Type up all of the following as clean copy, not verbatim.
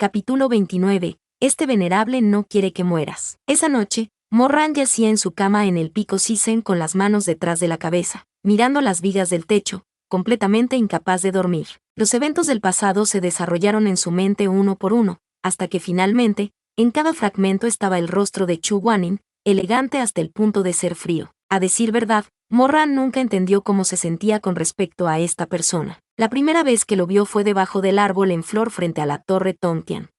Capítulo 29. Este venerable no quiere que mueras. Esa noche, Morran yacía en su cama en el pico Sisen con las manos detrás de la cabeza, mirando las vigas del techo, completamente incapaz de dormir. Los eventos del pasado se desarrollaron en su mente uno por uno, hasta que finalmente, en cada fragmento estaba el rostro de Chu Guanin, elegante hasta el punto de ser frío. A decir verdad, Morran nunca entendió cómo se sentía con respecto a esta persona. La primera vez que lo vio fue debajo del árbol en flor frente a la torre Tongtian.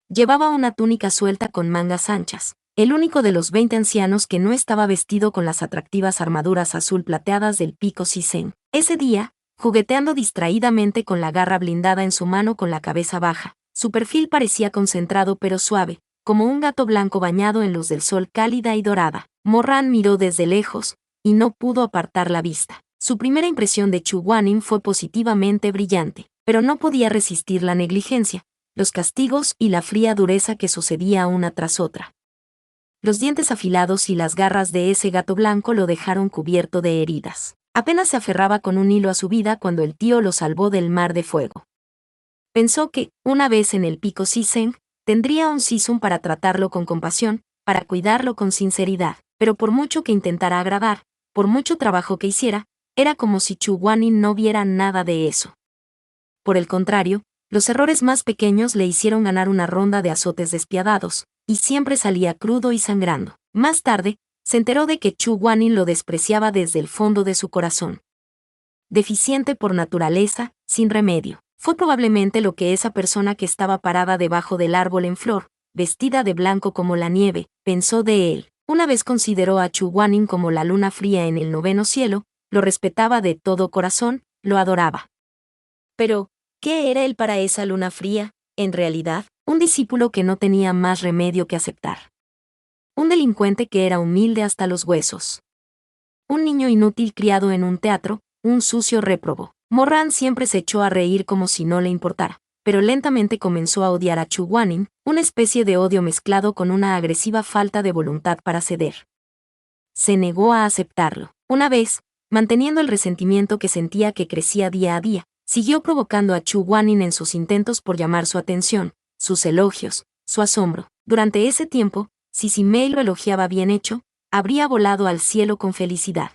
Llevaba una túnica suelta con mangas anchas, el único de los 20 ancianos que no estaba vestido con las atractivas armaduras azul plateadas del pico Sisen. Ese día, jugueteando distraídamente con la garra blindada en su mano con la cabeza baja, su perfil parecía concentrado pero suave, como un gato blanco bañado en luz del sol cálida y dorada. Morran miró desde lejos, y no pudo apartar la vista. Su primera impresión de Chu Guanin fue positivamente brillante, pero no podía resistir la negligencia, los castigos y la fría dureza que sucedía una tras otra. Los dientes afilados y las garras de ese gato blanco lo dejaron cubierto de heridas. Apenas se aferraba con un hilo a su vida cuando el tío lo salvó del mar de fuego. Pensó que, una vez en el pico Sisen, tendría un Sisum para tratarlo con compasión, para cuidarlo con sinceridad, pero por mucho que intentara agradar, por mucho trabajo que hiciera, era como si Chu Guanin no viera nada de eso. Por el contrario, los errores más pequeños le hicieron ganar una ronda de azotes despiadados, y siempre salía crudo y sangrando. Más tarde, se enteró de que Chu Guanin lo despreciaba desde el fondo de su corazón. Deficiente por naturaleza, sin remedio. Fue probablemente lo que esa persona que estaba parada debajo del árbol en flor, vestida de blanco como la nieve, pensó de él. Una vez consideró a Chu Guanin como la luna fría en el noveno cielo, lo respetaba de todo corazón, lo adoraba. Pero, ¿qué era él para esa luna fría, en realidad? Un discípulo que no tenía más remedio que aceptar. Un delincuente que era humilde hasta los huesos. Un niño inútil criado en un teatro, un sucio réprobo. Morran siempre se echó a reír como si no le importara, pero lentamente comenzó a odiar a Chu Guanin, una especie de odio mezclado con una agresiva falta de voluntad para ceder. Se negó a aceptarlo. Una vez, manteniendo el resentimiento que sentía que crecía día a día, siguió provocando a Chu Guanin en sus intentos por llamar su atención, sus elogios, su asombro. Durante ese tiempo, si Simei lo elogiaba bien hecho, habría volado al cielo con felicidad.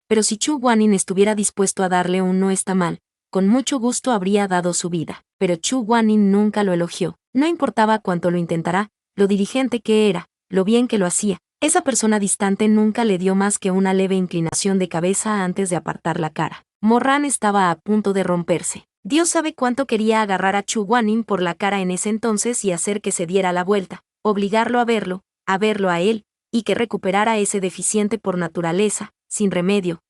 Pero si Chu Guanin estuviera dispuesto a darle un no está mal, con mucho gusto habría dado su vida. Pero Chu Guanin nunca lo elogió. No importaba cuánto lo intentara, lo diligente que era, lo bien que lo hacía. Esa persona distante nunca le dio más que una leve inclinación de cabeza antes de apartar la cara. Morran estaba a punto de romperse. Dios sabe cuánto quería agarrar a Chu Guanin por la cara en ese entonces y hacer que se diera la vuelta, obligarlo a verlo a él, y que recuperara ese deficiente por naturaleza, sin remedio.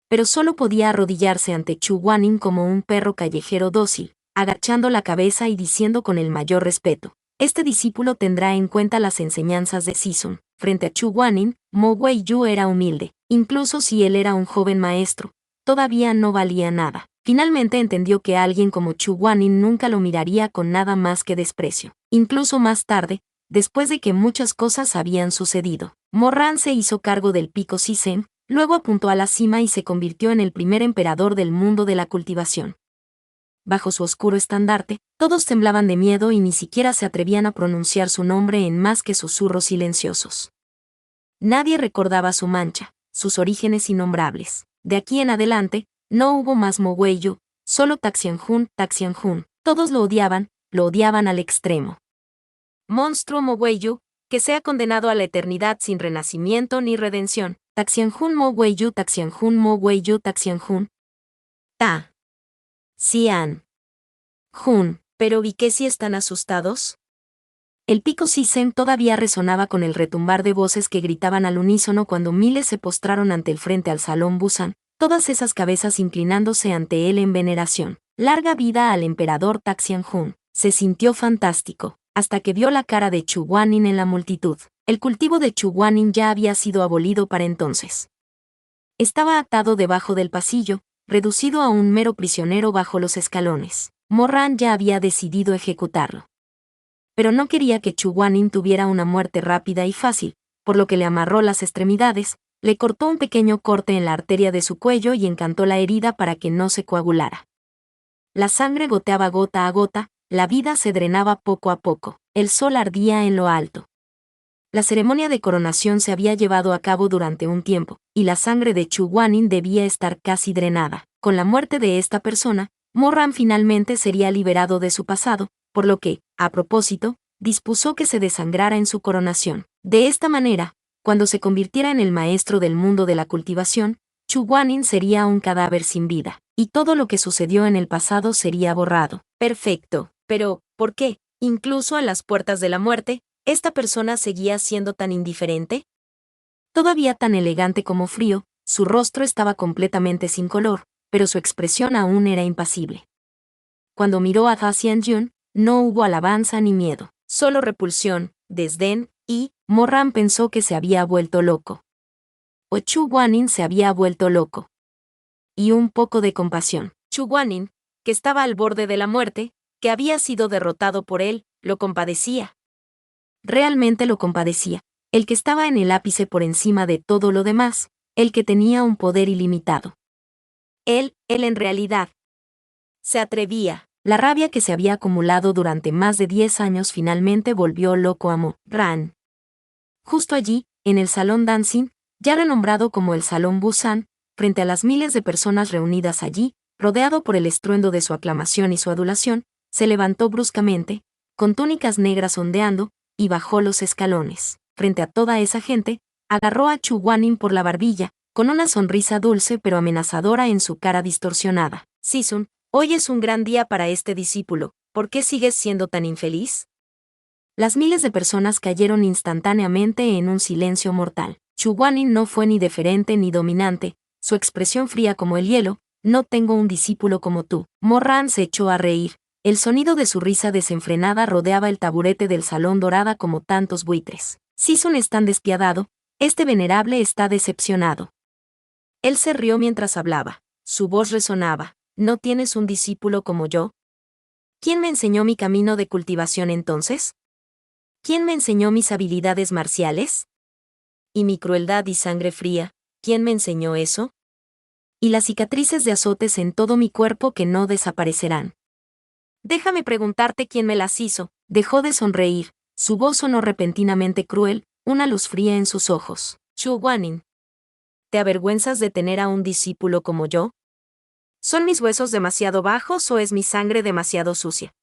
Pero solo podía arrodillarse ante Chu Guanin como un perro callejero dócil, agachando la cabeza y diciendo con el mayor respeto: este discípulo tendrá en cuenta las enseñanzas de Sisum. Frente a Chu Guanin, Mo Weiyu era humilde, incluso si él era un joven maestro, todavía no valía nada. Finalmente entendió que alguien como Chu Guanin nunca lo miraría con nada más que desprecio. Incluso más tarde, después de que muchas cosas habían sucedido, Morran se hizo cargo del pico Sisen, luego apuntó a la cima y se convirtió en el primer emperador del mundo de la cultivación. Bajo su oscuro estandarte, todos temblaban de miedo y ni siquiera se atrevían a pronunciar su nombre en más que susurros silenciosos. Nadie recordaba su mancha, sus orígenes innombrables. De aquí en adelante, no hubo más Mo Weiyu, solo Taxianjun. Todos lo odiaban al extremo. Monstruo Mo Weiyu, que sea condenado a la eternidad sin renacimiento ni redención. Taxianjun Mo Weiyu, Taxianjun Mo Weiyu, Taxianjun. Ta. Xian. Jun. ¿Pero y qué si están asustados? El pico Sisen todavía resonaba con el retumbar de voces que gritaban al unísono cuando miles se postraron ante el frente al salón Busan, todas esas cabezas inclinándose ante él en veneración. Larga vida al emperador Taxianjun. Se sintió fantástico, hasta que vio la cara de Chu Guanin en la multitud. El cultivo de Chu Guanin ya había sido abolido para entonces. Estaba atado debajo del pasillo, reducido a un mero prisionero bajo los escalones. Morran ya había decidido ejecutarlo. Pero no quería que Chu Guanin tuviera una muerte rápida y fácil, por lo que le amarró las extremidades, le cortó un pequeño corte en la arteria de su cuello y encantó la herida para que no se coagulara. La sangre goteaba gota a gota, la vida se drenaba poco a poco. El sol ardía en lo alto. La ceremonia de coronación se había llevado a cabo durante un tiempo, y la sangre de Chu Guanin debía estar casi drenada. Con la muerte de esta persona, Morran finalmente sería liberado de su pasado, por lo que, a propósito, dispuso que se desangrara en su coronación. De esta manera, cuando se convirtiera en el maestro del mundo de la cultivación, Chu Guanin sería un cadáver sin vida, y todo lo que sucedió en el pasado sería borrado. Perfecto. Pero, ¿por qué, incluso a las puertas de la muerte, esta persona seguía siendo tan indiferente? Todavía tan elegante como frío, su rostro estaba completamente sin color, pero su expresión aún era impasible. Cuando miró a Da Xianjun, no hubo alabanza ni miedo, solo repulsión, desdén, y Morran pensó que se había vuelto loco. O Chu Guanin se había vuelto loco. Y un poco de compasión. Chu Guanin, que estaba al borde de la muerte, que había sido derrotado por él, lo compadecía. Realmente lo compadecía, el que estaba en el ápice por encima de todo lo demás, el que tenía un poder ilimitado. Él en realidad se atrevía. La rabia que se había acumulado durante más de 10 años finalmente volvió loco a Morran. Justo allí, en el Salón Dancing, ya renombrado como el Salón Busan, frente a las miles de personas reunidas allí, rodeado por el estruendo de su aclamación y su adulación, se levantó bruscamente, con túnicas negras ondeando, y bajó los escalones. Frente a toda esa gente, agarró a Chu Guanin por la barbilla, con una sonrisa dulce pero amenazadora en su cara distorsionada. Sisun, hoy es un gran día para este discípulo, ¿por qué sigues siendo tan infeliz? Las miles de personas cayeron instantáneamente en un silencio mortal. Chu Guanin no fue ni deferente ni dominante, su expresión fría como el hielo. No tengo un discípulo como tú. Morran se echó a reír. El sonido de su risa desenfrenada rodeaba el taburete del salón dorada como tantos buitres. Sisun es tan despiadado, este venerable está decepcionado. Él se rió mientras hablaba. Su voz resonaba. ¿No tienes un discípulo como yo? ¿Quién me enseñó mi camino de cultivación entonces? ¿Quién me enseñó mis habilidades marciales? ¿Y mi crueldad y sangre fría? ¿Quién me enseñó eso? Y las cicatrices de azotes en todo mi cuerpo que no desaparecerán. Déjame preguntarte quién me las hizo. Dejó de sonreír, su voz sonó repentinamente cruel, una luz fría en sus ojos. Chu Guanin, ¿te avergüenzas de tener a un discípulo como yo? ¿Son mis huesos demasiado bajos o es mi sangre demasiado sucia?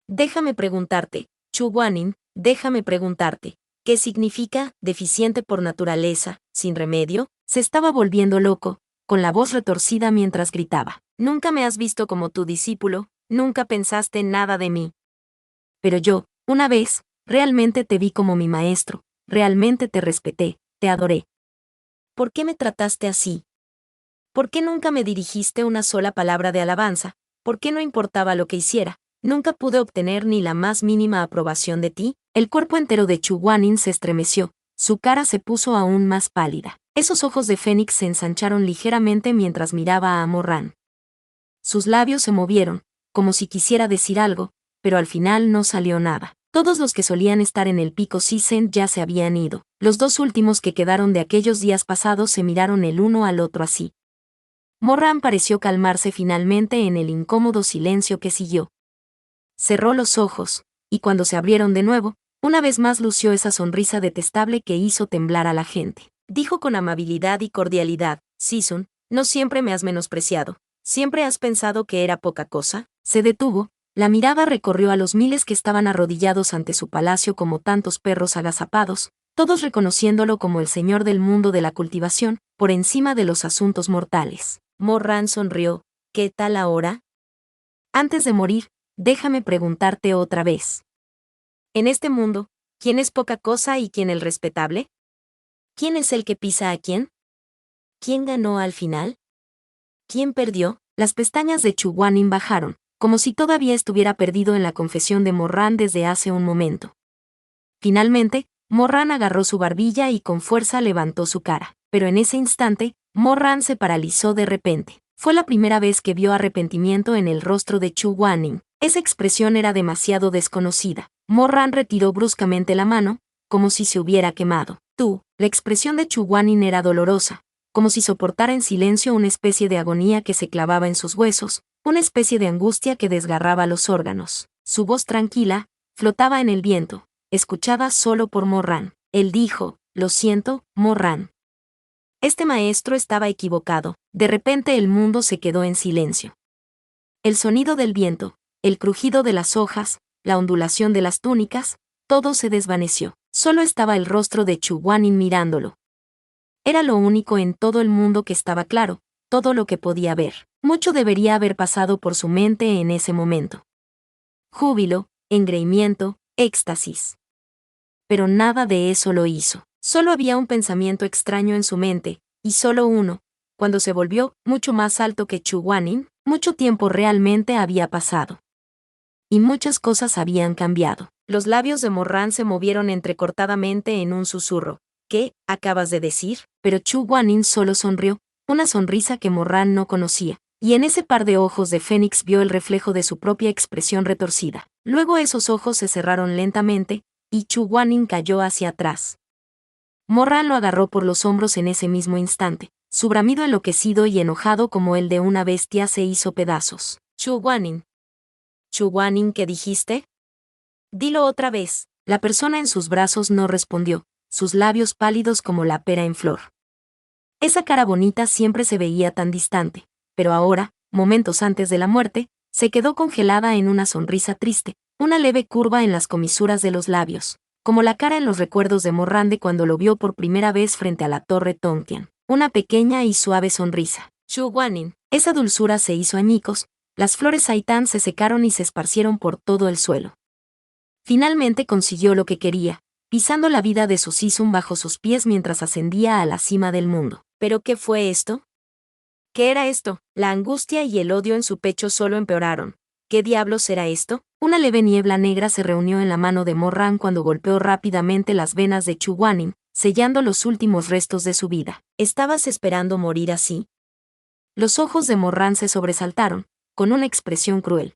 Déjame preguntarte, Chu Guanin, déjame preguntarte, ¿qué significa deficiente por naturaleza, sin remedio? Se estaba volviendo loco, con la voz retorcida mientras gritaba. Nunca me has visto como tu discípulo, nunca pensaste nada de mí. Pero yo, una vez, realmente te vi como mi maestro, realmente te respeté, te adoré. ¿Por qué me trataste así? ¿Por qué nunca me dirigiste una sola palabra de alabanza? ¿Por qué no importaba lo que hiciera? ¿Nunca pude obtener ni la más mínima aprobación de ti? El cuerpo entero de Chu Guanin se estremeció, su cara se puso aún más pálida. Esos ojos de fénix se ensancharon ligeramente mientras miraba a Morran. Sus labios se movieron, como si quisiera decir algo, pero al final no salió nada. Todos los que solían estar en el pico Sisen ya se habían ido. Los dos últimos que quedaron de aquellos días pasados se miraron el uno al otro así. Morran pareció calmarse finalmente en el incómodo silencio que siguió. Cerró los ojos, y cuando se abrieron de nuevo, una vez más lució esa sonrisa detestable que hizo temblar a la gente. Dijo con amabilidad y cordialidad, Sisun, no siempre me has menospreciado. ¿Siempre has pensado que era poca cosa? Se detuvo, la mirada recorrió a los miles que estaban arrodillados ante su palacio como tantos perros agazapados, todos reconociéndolo como el señor del mundo de la cultivación, por encima de los asuntos mortales. Morran sonrió. ¿Qué tal ahora? Antes de morir, déjame preguntarte otra vez. En este mundo, ¿quién es poca cosa y quién el respetable? ¿Quién es el que pisa a quién? ¿Quién ganó al final? ¿Quién perdió? Las pestañas de Chu Guanin bajaron, como si todavía estuviera perdido en la confesión de Morran desde hace un momento. Finalmente, Morran agarró su barbilla y con fuerza levantó su cara, pero en ese instante, Morran se paralizó de repente. Fue la primera vez que vio arrepentimiento en el rostro de Chu Guanin. Esa expresión era demasiado desconocida. Morran retiró bruscamente la mano, como si se hubiera quemado. La expresión de Chu Guanin era dolorosa, como si soportara en silencio una especie de agonía que se clavaba en sus huesos, una especie de angustia que desgarraba los órganos. Su voz tranquila flotaba en el viento, escuchada solo por Morran. Él dijo: «Lo siento, Morran». Este maestro estaba equivocado. De repente el mundo se quedó en silencio. El sonido del viento, el crujido de las hojas, la ondulación de las túnicas, todo se desvaneció. Solo estaba el rostro de Chu Guanin mirándolo. Era lo único en todo el mundo que estaba claro, todo lo que podía ver. Mucho debería haber pasado por su mente en ese momento. Júbilo, engreimiento, éxtasis. Pero nada de eso lo hizo. Solo había un pensamiento extraño en su mente, y solo uno. Cuando se volvió mucho más alto que Chu Guanin, mucho tiempo realmente había pasado. Y muchas cosas habían cambiado. Los labios de Morran se movieron entrecortadamente en un susurro. «¿Qué acabas de decir?» Pero Chu Guanin solo sonrió, una sonrisa que Morran no conocía, y en ese par de ojos de Fénix vio el reflejo de su propia expresión retorcida. Luego esos ojos se cerraron lentamente, y Chu Guanin cayó hacia atrás. Morran lo agarró por los hombros en ese mismo instante. Su bramido enloquecido y enojado como el de una bestia se hizo pedazos. «Chu Guanin. Chu Guanin, ¿qué dijiste? Dilo otra vez». La persona en sus brazos no respondió, sus labios pálidos como la pera en flor. Esa cara bonita siempre se veía tan distante, pero ahora, momentos antes de la muerte, se quedó congelada en una sonrisa triste, una leve curva en las comisuras de los labios, como la cara en los recuerdos de Morran de cuando lo vio por primera vez frente a la torre Tontian. Una pequeña y suave sonrisa. «Chu Guanin». Esa dulzura se hizo añicos, las flores saitán se secaron y se esparcieron por todo el suelo. Finalmente consiguió lo que quería, pisando la vida de su Sisum bajo sus pies mientras ascendía a la cima del mundo. ¿Pero qué fue esto? ¿Qué era esto? La angustia y el odio en su pecho solo empeoraron. ¿Qué diablos era esto? Una leve niebla negra se reunió en la mano de Morran cuando golpeó rápidamente las venas de Chu Guanin, sellando los últimos restos de su vida. ¿Estabas esperando morir así? Los ojos de Morran se sobresaltaron, con una expresión cruel.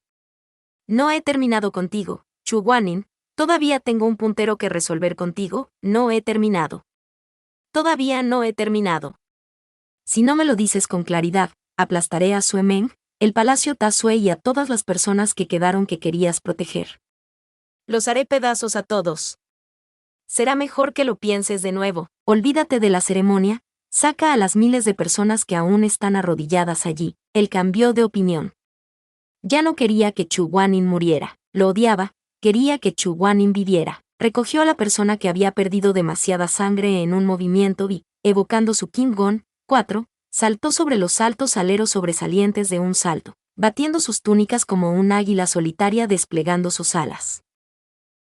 «No he terminado contigo, Chu Guanin, todavía tengo un puntero que resolver contigo, no he terminado. Todavía no he terminado. Si no me lo dices con claridad, aplastaré a Sue Meng, el palacio Ta Sue y a todas las personas que quedaron que querías proteger. Los haré pedazos a todos. Será mejor que lo pienses de nuevo. Olvídate de la ceremonia, saca a las miles de personas que aún están arrodilladas allí». Él cambió de opinión. Ya no quería que Chu Guanin muriera, lo odiaba, quería que Chu Guanin viviera. Recogió a la persona que había perdido demasiada sangre en un movimiento y, evocando su King Gon 4, saltó sobre los altos aleros sobresalientes de un salto, batiendo sus túnicas como un águila solitaria desplegando sus alas.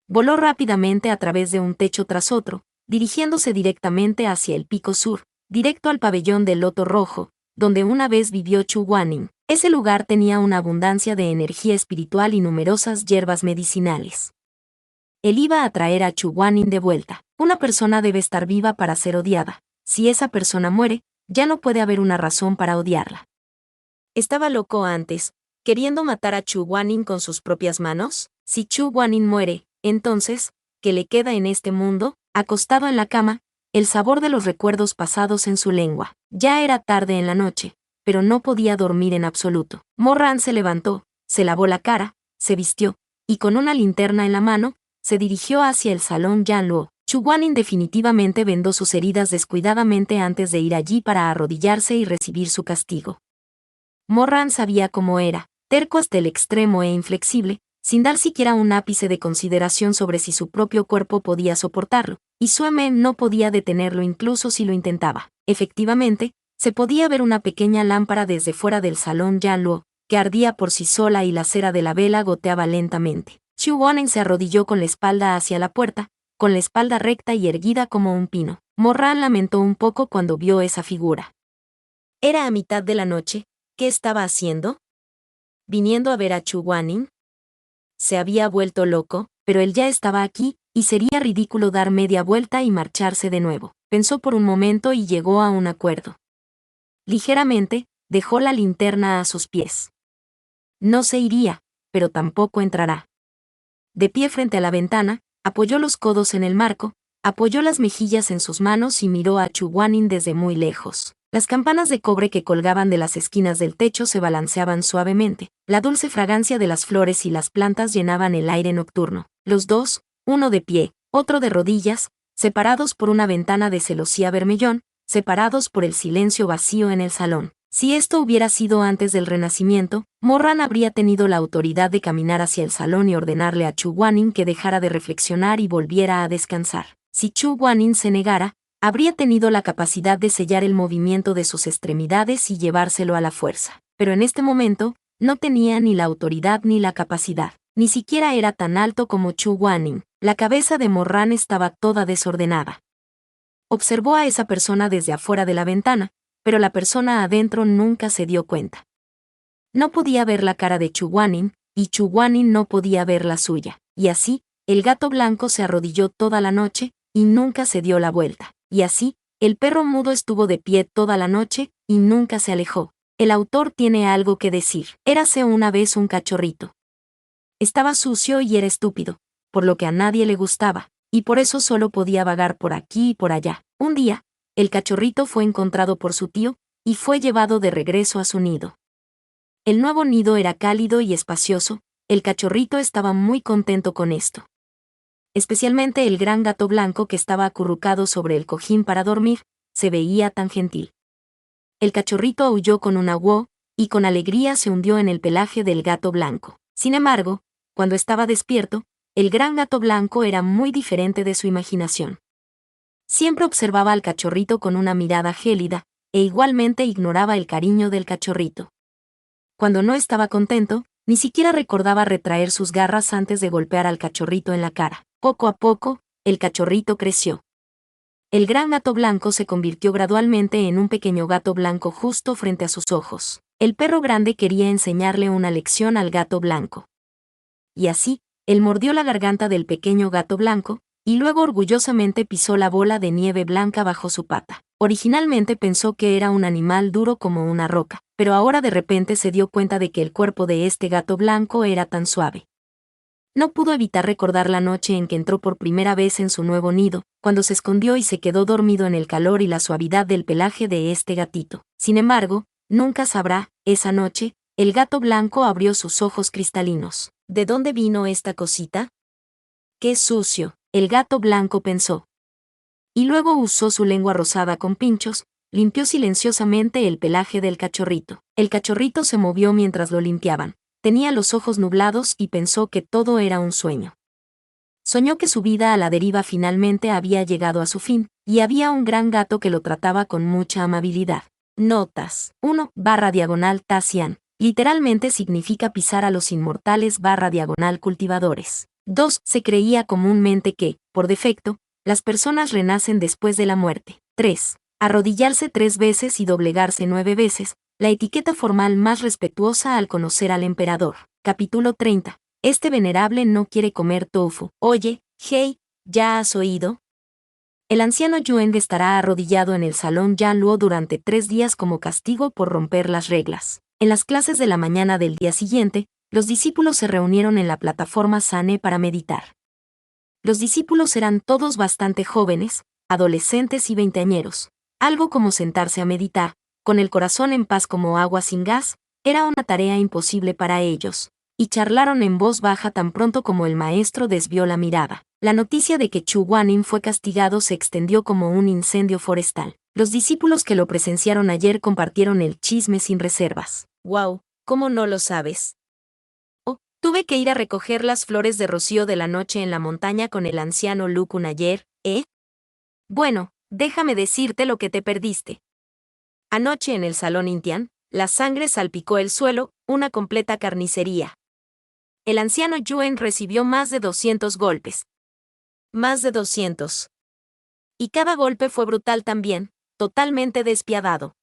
Voló rápidamente a través de un techo tras otro, dirigiéndose directamente hacia el pico sur, directo al pabellón del loto rojo, donde una vez vivió Chu Guanin. Ese lugar tenía una abundancia de energía espiritual y numerosas hierbas medicinales. Él iba a traer a Chu Guanin de vuelta. Una persona debe estar viva para ser odiada. Si esa persona muere, ya no puede haber una razón para odiarla. ¿Estaba loco antes, queriendo matar a Chu Guanin con sus propias manos? Si Chu Guanin muere, entonces, ¿qué le queda en este mundo? Acostado en la cama, el sabor de los recuerdos pasados en su lengua. Ya era tarde en la noche, pero no podía dormir en absoluto. Morran se levantó, se lavó la cara, se vistió, y con una linterna en la mano, se dirigió hacia el salón Yanluo. Chu Guanin definitivamente vendó sus heridas descuidadamente antes de ir allí para arrodillarse y recibir su castigo. Morran sabía cómo era, terco hasta el extremo e inflexible, sin dar siquiera un ápice de consideración sobre si su propio cuerpo podía soportarlo, y Sue Meng no podía detenerlo incluso si lo intentaba. Efectivamente, se podía ver una pequeña lámpara desde fuera del salón Yanluo, que ardía por sí sola y la cera de la vela goteaba lentamente. Chu Guanin se arrodilló con la espalda hacia la puerta, con la espalda recta y erguida como un pino. Morran lamentó un poco cuando vio esa figura. Era a mitad de la noche. ¿Qué estaba haciendo? ¿Viniendo a ver a Chu Guanin? Se había vuelto loco, pero él ya estaba aquí, y sería ridículo dar media vuelta y marcharse de nuevo. Pensó por un momento y llegó a un acuerdo. Ligeramente, dejó la linterna a sus pies. No se iría, pero tampoco entrará. De pie frente a la ventana, apoyó los codos en el marco, apoyó las mejillas en sus manos y miró a Chu Guanin desde muy lejos. Las campanas de cobre que colgaban de las esquinas del techo se balanceaban suavemente, la dulce fragancia de las flores y las plantas llenaban el aire nocturno. Los dos, uno de pie, otro de rodillas, separados por una ventana de celosía bermellón, separados por el silencio vacío en el salón. Si esto hubiera sido antes del Renacimiento, Morran habría tenido la autoridad de caminar hacia el salón y ordenarle a Chu Guanyin que dejara de reflexionar y volviera a descansar. Si Chu Guanyin se negara, habría tenido la capacidad de sellar el movimiento de sus extremidades y llevárselo a la fuerza. Pero en este momento, no tenía ni la autoridad ni la capacidad. Ni siquiera era tan alto como Chu Guanyin. La cabeza de Morran estaba toda desordenada. Observó a esa persona desde afuera de la ventana, pero la persona adentro nunca se dio cuenta. No podía ver la cara de Chu Guanyin, y Chu Guanyin no podía ver la suya. Y así, el gato blanco se arrodilló toda la noche, y nunca se dio la vuelta. Y así, el perro mudo estuvo de pie toda la noche, y nunca se alejó. El autor tiene algo que decir. Érase una vez un cachorrito. Estaba sucio y era estúpido, por lo que a nadie le gustaba, y por eso solo podía vagar por aquí y por allá. Un día, el cachorrito fue encontrado por su tío, y fue llevado de regreso a su nido. El nuevo nido era cálido y espacioso, el cachorrito estaba muy contento con esto. Especialmente el gran gato blanco que estaba acurrucado sobre el cojín para dormir, se veía tan gentil. El cachorrito aulló con un "wow", y con alegría se hundió en el pelaje del gato blanco. Sin embargo, cuando estaba despierto, el gran gato blanco era muy diferente de su imaginación. Siempre observaba al cachorrito con una mirada gélida, e igualmente ignoraba el cariño del cachorrito. Cuando no estaba contento, ni siquiera recordaba retraer sus garras antes de golpear al cachorrito en la cara. Poco a poco, el cachorrito creció. El gran gato blanco se convirtió gradualmente en un pequeño gato blanco justo frente a sus ojos. El perro grande quería enseñarle una lección al gato blanco. Y así, él mordió la garganta del pequeño gato blanco, y luego orgullosamente pisó la bola de nieve blanca bajo su pata. Originalmente pensó que era un animal duro como una roca, pero ahora de repente se dio cuenta de que el cuerpo de este gato blanco era tan suave. No pudo evitar recordar la noche en que entró por primera vez en su nuevo nido, cuando se escondió y se quedó dormido en el calor y la suavidad del pelaje de este gatito. Sin embargo, nunca sabrá, esa noche, el gato blanco abrió sus ojos cristalinos. ¿De dónde vino esta cosita? ¡Qué sucio!, el gato blanco pensó. Y luego usó su lengua rosada con pinchos, limpió silenciosamente el pelaje del cachorrito. El cachorrito se movió mientras lo limpiaban. Tenía los ojos nublados y pensó que todo era un sueño. Soñó que su vida a la deriva finalmente había llegado a su fin, y había un gran gato que lo trataba con mucha amabilidad. Notas. 1/diagonal Tassian. Literalmente significa pisar a los inmortales /diagonal cultivadores. 2. Se creía comúnmente que, por defecto, las personas renacen después de la muerte. 3. Arrodillarse 3 veces y doblegarse 9 veces, la etiqueta formal más respetuosa al conocer al emperador. Capítulo 30. Este venerable no quiere comer tofu. Oye, hey, ¿ya has oído? El anciano Yueng estará arrodillado en el salón Yanluo durante 3 días como castigo por romper las reglas. En las clases de la mañana del día siguiente, los discípulos se reunieron en la plataforma Sane para meditar. Los discípulos eran todos bastante jóvenes, adolescentes y veinteañeros. Algo como sentarse a meditar, con el corazón en paz como agua sin gas, era una tarea imposible para ellos, y charlaron en voz baja tan pronto como el maestro desvió la mirada. La noticia de que Chu Guanyin fue castigado se extendió como un incendio forestal. Los discípulos que lo presenciaron ayer compartieron el chisme sin reservas. ¡Wow! ¿Cómo no lo sabes? Oh, tuve que ir a recoger las flores de rocío de la noche en la montaña con el anciano Lu Kun ayer, ¿eh? Bueno, déjame decirte lo que te perdiste. Anoche en el salón Intian, la sangre salpicó el suelo, una completa carnicería. El anciano Yuen recibió más de 200 golpes. Más de 200. Y cada golpe fue brutal también, totalmente despiadado.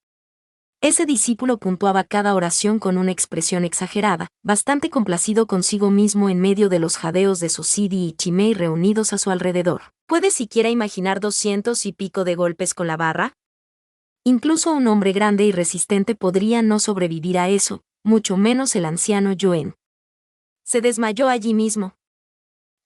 Ese discípulo puntuaba cada oración con una expresión exagerada, bastante complacido consigo mismo en medio de los jadeos de Susidi y Chimei reunidos a su alrededor. ¿Puedes siquiera imaginar 200 y pico de golpes con la barra? Incluso un hombre grande y resistente podría no sobrevivir a eso, mucho menos el anciano Yuen. Se desmayó allí mismo.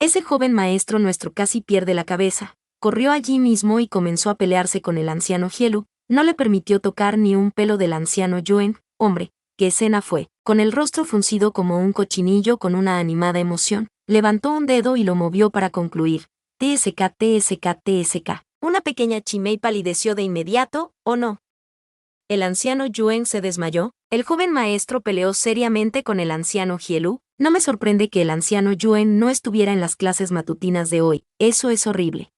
Ese joven maestro nuestro casi pierde la cabeza, corrió allí mismo y comenzó a pelearse con el anciano Hielu, no le permitió tocar ni un pelo del anciano Yuen. Hombre, ¿qué escena fue? Con el rostro fruncido como un cochinillo con una animada emoción, levantó un dedo y lo movió para concluir. TSK, TSK, TSK. Una pequeña Chimei palideció de inmediato, ¿o no? El anciano Yuen se desmayó. El joven maestro peleó seriamente con el anciano Hielu. No me sorprende que el anciano Yuen no estuviera en las clases matutinas de hoy. Eso es horrible.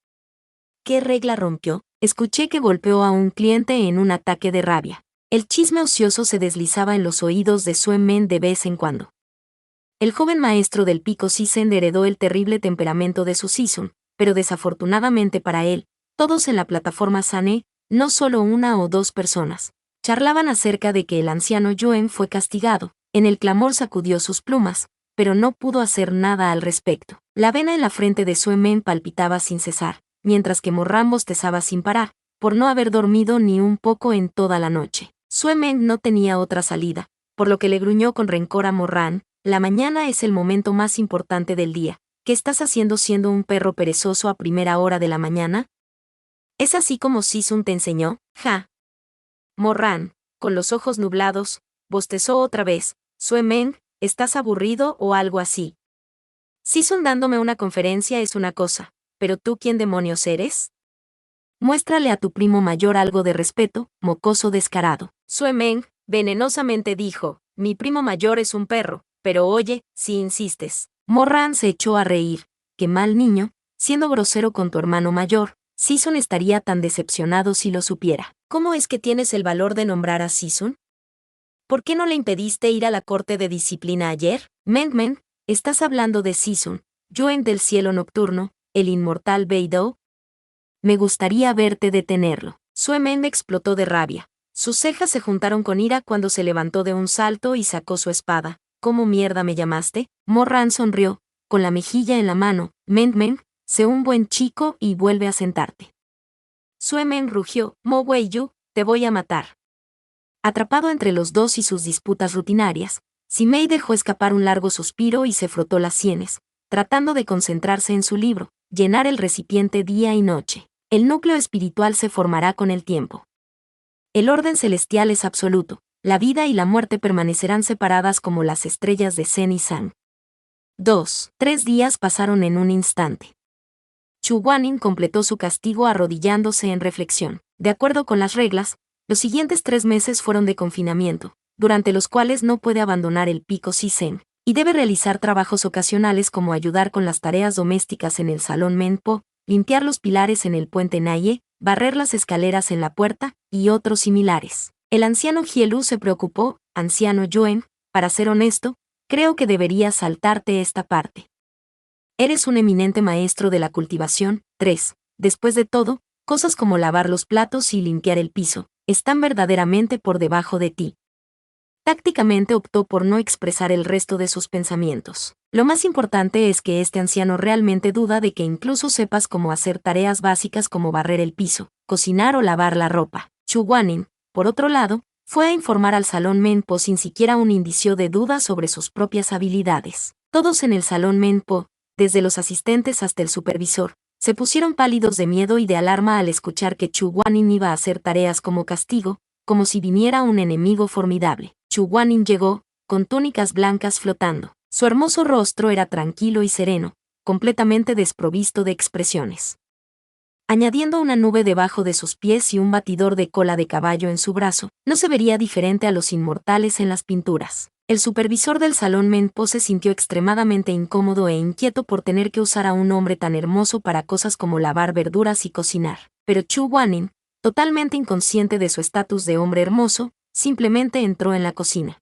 ¿Qué regla rompió? Escuché que golpeó a un cliente en un ataque de rabia. El chisme ocioso se deslizaba en los oídos de Sue Men de vez en cuando. El joven maestro del pico Sisen heredó el terrible temperamento de su Sisun, pero desafortunadamente para él, todos en la plataforma Sane, no solo una o dos personas, charlaban acerca de que el anciano Yuen fue castigado. En el clamor sacudió sus plumas, pero no pudo hacer nada al respecto. La vena en la frente de Sue Men palpitaba sin cesar, mientras que Morran bostezaba sin parar, por no haber dormido ni un poco en toda la noche. Sue Men no tenía otra salida, por lo que le gruñó con rencor a Morran. La mañana es el momento más importante del día. ¿Qué estás haciendo siendo un perro perezoso a primera hora de la mañana? ¿Es así como Sisun te enseñó? Ja. Morran, con los ojos nublados, bostezó otra vez. Sue Men, ¿estás aburrido o algo así? Sisun dándome una conferencia es una cosa, pero ¿tú quién demonios eres? Muéstrale a tu primo mayor algo de respeto, mocoso descarado. Sue Men venenosamente dijo, mi primo mayor es un perro, pero oye, si insistes. Morran se echó a reír. Qué mal niño, siendo grosero con tu hermano mayor. Sisun estaría tan decepcionado si lo supiera. ¿Cómo es que tienes el valor de nombrar a Sisun? ¿Por qué no le impediste ir a la corte de disciplina ayer? Men, ¿estás hablando de Sisun, Yuen del cielo nocturno, el inmortal Beidou? Me gustaría verte detenerlo. Sue Men explotó de rabia. Sus cejas se juntaron con ira cuando se levantó de un salto y sacó su espada. ¿Cómo mierda me llamaste? Morran sonrió, con la mejilla en la mano. Men, sé un buen chico y vuelve a sentarte. Sue Men rugió. Mo Weiyu, te voy a matar. Atrapado entre los dos y sus disputas rutinarias, Simei dejó escapar un largo suspiro y se frotó las sienes, tratando de concentrarse en su libro, llenar el recipiente día y noche. El núcleo espiritual se formará con el tiempo. El orden celestial es absoluto, la vida y la muerte permanecerán separadas como las estrellas de Zen y Sang. 3 días pasaron en un instante. Chu Guanin completó su castigo arrodillándose en reflexión. De acuerdo con las reglas, los siguientes 3 meses fueron de confinamiento, durante los cuales no puede abandonar el pico Sisen, y debe realizar trabajos ocasionales como ayudar con las tareas domésticas en el salón Menpo, limpiar los pilares en el puente Naye, barrer las escaleras en la puerta, y otros similares. El anciano Hielu se preocupó. Anciano Yuen, para ser honesto, creo que deberías saltarte esta parte. Eres un eminente maestro de la cultivación. 3. Después de todo, cosas como lavar los platos y limpiar el piso, están verdaderamente por debajo de ti. Tácticamente optó por no expresar el resto de sus pensamientos. Lo más importante es que este anciano realmente duda de que incluso sepas cómo hacer tareas básicas como barrer el piso, cocinar o lavar la ropa. Chu Guanin, por otro lado, fue a informar al salón Menpo sin siquiera un indicio de duda sobre sus propias habilidades. Todos en el salón Menpo, desde los asistentes hasta el supervisor, se pusieron pálidos de miedo y de alarma al escuchar que Chu Guanin iba a hacer tareas como castigo, como si viniera un enemigo formidable. Chu Guanin llegó, con túnicas blancas flotando. Su hermoso rostro era tranquilo y sereno, completamente desprovisto de expresiones. Añadiendo una nube debajo de sus pies y un batidor de cola de caballo en su brazo, no se vería diferente a los inmortales en las pinturas. El supervisor del salón Menpo se sintió extremadamente incómodo e inquieto por tener que usar a un hombre tan hermoso para cosas como lavar verduras y cocinar. Pero Chu Guanin, totalmente inconsciente de su estatus de hombre hermoso, simplemente entró en la cocina.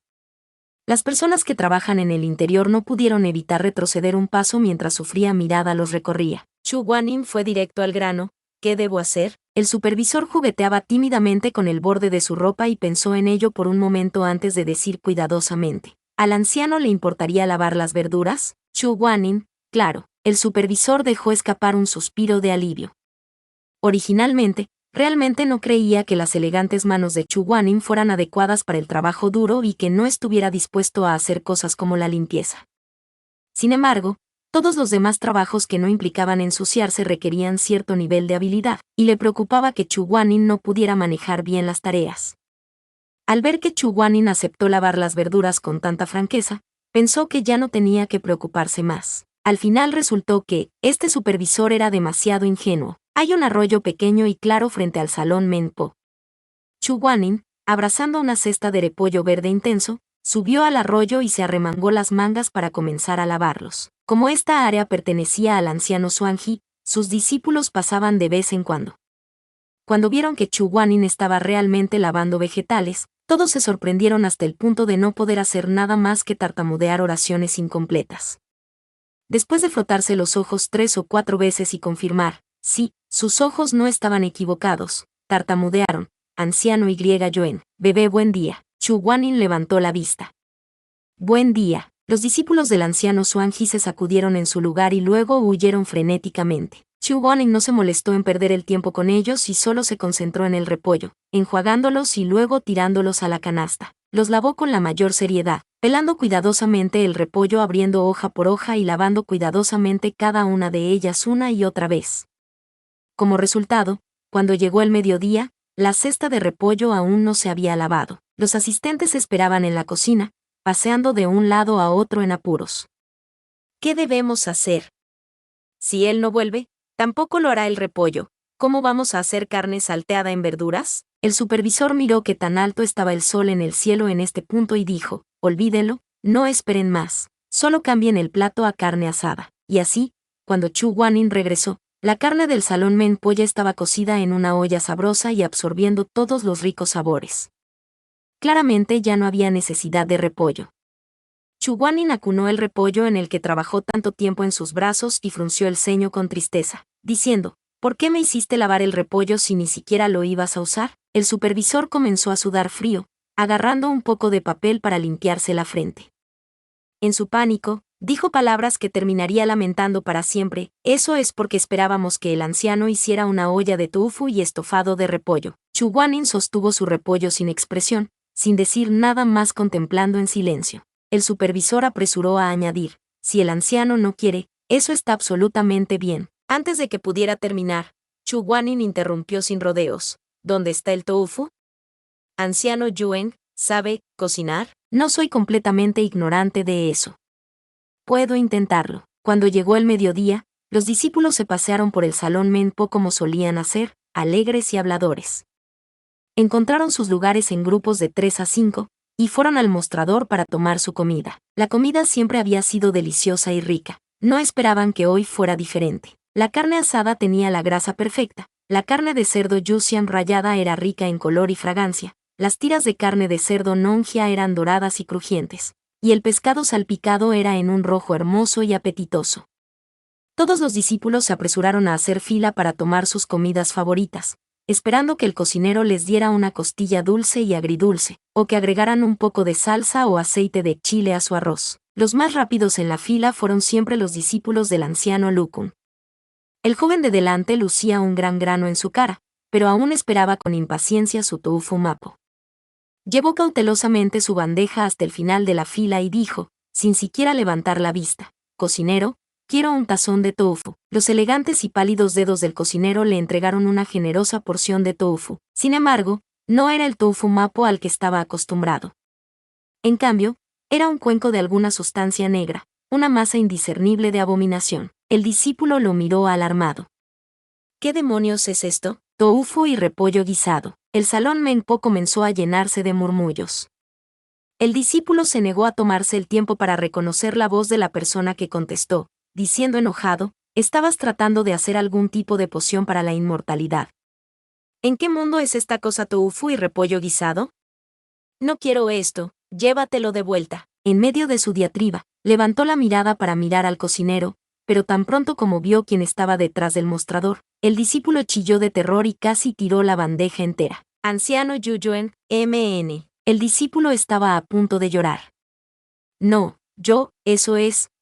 Las personas que trabajan en el interior no pudieron evitar retroceder un paso mientras su fría mirada los recorría. Chu Guanin fue directo al grano. ¿Qué debo hacer? El supervisor jugueteaba tímidamente con el borde de su ropa y pensó en ello por un momento antes de decir cuidadosamente. ¿Al anciano le importaría lavar las verduras? Chu Guanin, claro. El supervisor dejó escapar un suspiro de alivio. Originalmente, realmente no creía que las elegantes manos de Chu Guanin fueran adecuadas para el trabajo duro y que no estuviera dispuesto a hacer cosas como la limpieza. Sin embargo, Todos los demás trabajos que no implicaban ensuciarse requerían cierto nivel de habilidad, y le preocupaba que Chu Guanin no pudiera manejar bien las tareas. Al ver que Chu Guanin aceptó lavar las verduras con tanta franqueza, pensó que ya no tenía que preocuparse más. Al final resultó que este supervisor era demasiado ingenuo. Hay un arroyo pequeño y claro frente al salón Menpo. Chu Guanin, abrazando una cesta de repollo verde intenso, subió al arroyo y se arremangó las mangas para comenzar a lavarlos. Como esta área pertenecía al anciano Xuanji, sus discípulos pasaban de vez en cuando. Cuando vieron que Chu Guanin estaba realmente lavando vegetales, todos se sorprendieron hasta el punto de no poder hacer nada más que tartamudear oraciones incompletas. Después de frotarse los ojos 3 o 4 veces y confirmar, sí, sus ojos no estaban equivocados, tartamudearon, anciano Y Yoen, bebé buen día. Chu Guanin levantó la vista. Buen día. Los discípulos del anciano Xuanji se sacudieron en su lugar y luego huyeron frenéticamente. Chu Guanin no se molestó en perder el tiempo con ellos y solo se concentró en el repollo, enjuagándolos y luego tirándolos a la canasta. Los lavó con la mayor seriedad, pelando cuidadosamente el repollo, abriendo hoja por hoja y lavando cuidadosamente cada una de ellas una y otra vez. Como resultado, cuando llegó el mediodía, la cesta de repollo aún no se había lavado. Los asistentes esperaban en la cocina, paseando de un lado a otro en apuros. ¿Qué debemos hacer? Si él no vuelve, tampoco lo hará el repollo. ¿Cómo vamos a hacer carne salteada en verduras? El supervisor miró que tan alto estaba el sol en el cielo en este punto y dijo, olvídenlo, no esperen más, solo cambien el plato a carne asada. Y así, cuando Chu Guanin regresó, la carne del salón Menpo ya estaba cocida en una olla sabrosa y absorbiendo todos los ricos sabores. Claramente ya no había necesidad de repollo. Chu Guanin acunó el repollo en el que trabajó tanto tiempo en sus brazos y frunció el ceño con tristeza, diciendo, ¿por qué me hiciste lavar el repollo si ni siquiera lo ibas a usar? El supervisor comenzó a sudar frío, agarrando un poco de papel para limpiarse la frente. En su pánico, dijo palabras que terminaría lamentando para siempre, eso es porque esperábamos que el anciano hiciera una olla de tofu y estofado de repollo. Chu Guanin sostuvo su repollo sin expresión, sin decir nada más, contemplando en silencio. El supervisor apresuró a añadir, si el anciano no quiere, eso está absolutamente bien. Antes de que pudiera terminar, Chu Guanin interrumpió sin rodeos, ¿dónde está el tofu? Anciano Yuen, ¿sabe cocinar? No soy completamente ignorante de eso. Puedo intentarlo. Cuando llegó el mediodía, los discípulos se pasearon por el salón Menpo como solían hacer, alegres y habladores. Encontraron sus lugares en grupos de 3 a 5, y fueron al mostrador para tomar su comida. La comida siempre había sido deliciosa y rica. No esperaban que hoy fuera diferente. La carne asada tenía la grasa perfecta, la carne de cerdo yusian rallada era rica en color y fragancia, las tiras de carne de cerdo nongia eran doradas y crujientes, y el pescado salpicado era en un rojo hermoso y apetitoso. Todos los discípulos se apresuraron a hacer fila para tomar sus comidas favoritas, esperando que el cocinero les diera una costilla dulce y agridulce, o que agregaran un poco de salsa o aceite de chile a su arroz. Los más rápidos en la fila fueron siempre los discípulos del anciano Lukun. El joven de delante lucía un gran grano en su cara, pero aún esperaba con impaciencia su tofu mapo. Llevó cautelosamente su bandeja hasta el final de la fila y dijo, sin siquiera levantar la vista, cocinero, quiero un tazón de tofu. Los elegantes y pálidos dedos del cocinero le entregaron una generosa porción de tofu. Sin embargo, no era el tofu mapo al que estaba acostumbrado. En cambio, era un cuenco de alguna sustancia negra, una masa indiscernible de abominación. El discípulo lo miró alarmado. ¿Qué demonios es esto? Tofu y repollo guisado. El salón Menpo comenzó a llenarse de murmullos. El discípulo se negó a tomarse el tiempo para reconocer la voz de la persona que contestó, diciendo enojado, ¿estabas tratando de hacer algún tipo de poción para la inmortalidad? ¿En qué mundo es esta cosa tofu y repollo guisado? No quiero esto, llévatelo de vuelta. En medio de su diatriba, levantó la mirada para mirar al cocinero, pero tan pronto como vio quién estaba detrás del mostrador, el discípulo chilló de terror y casi tiró la bandeja entera. Anciano Yuyuen, M.N. El discípulo estaba a punto de llorar. No,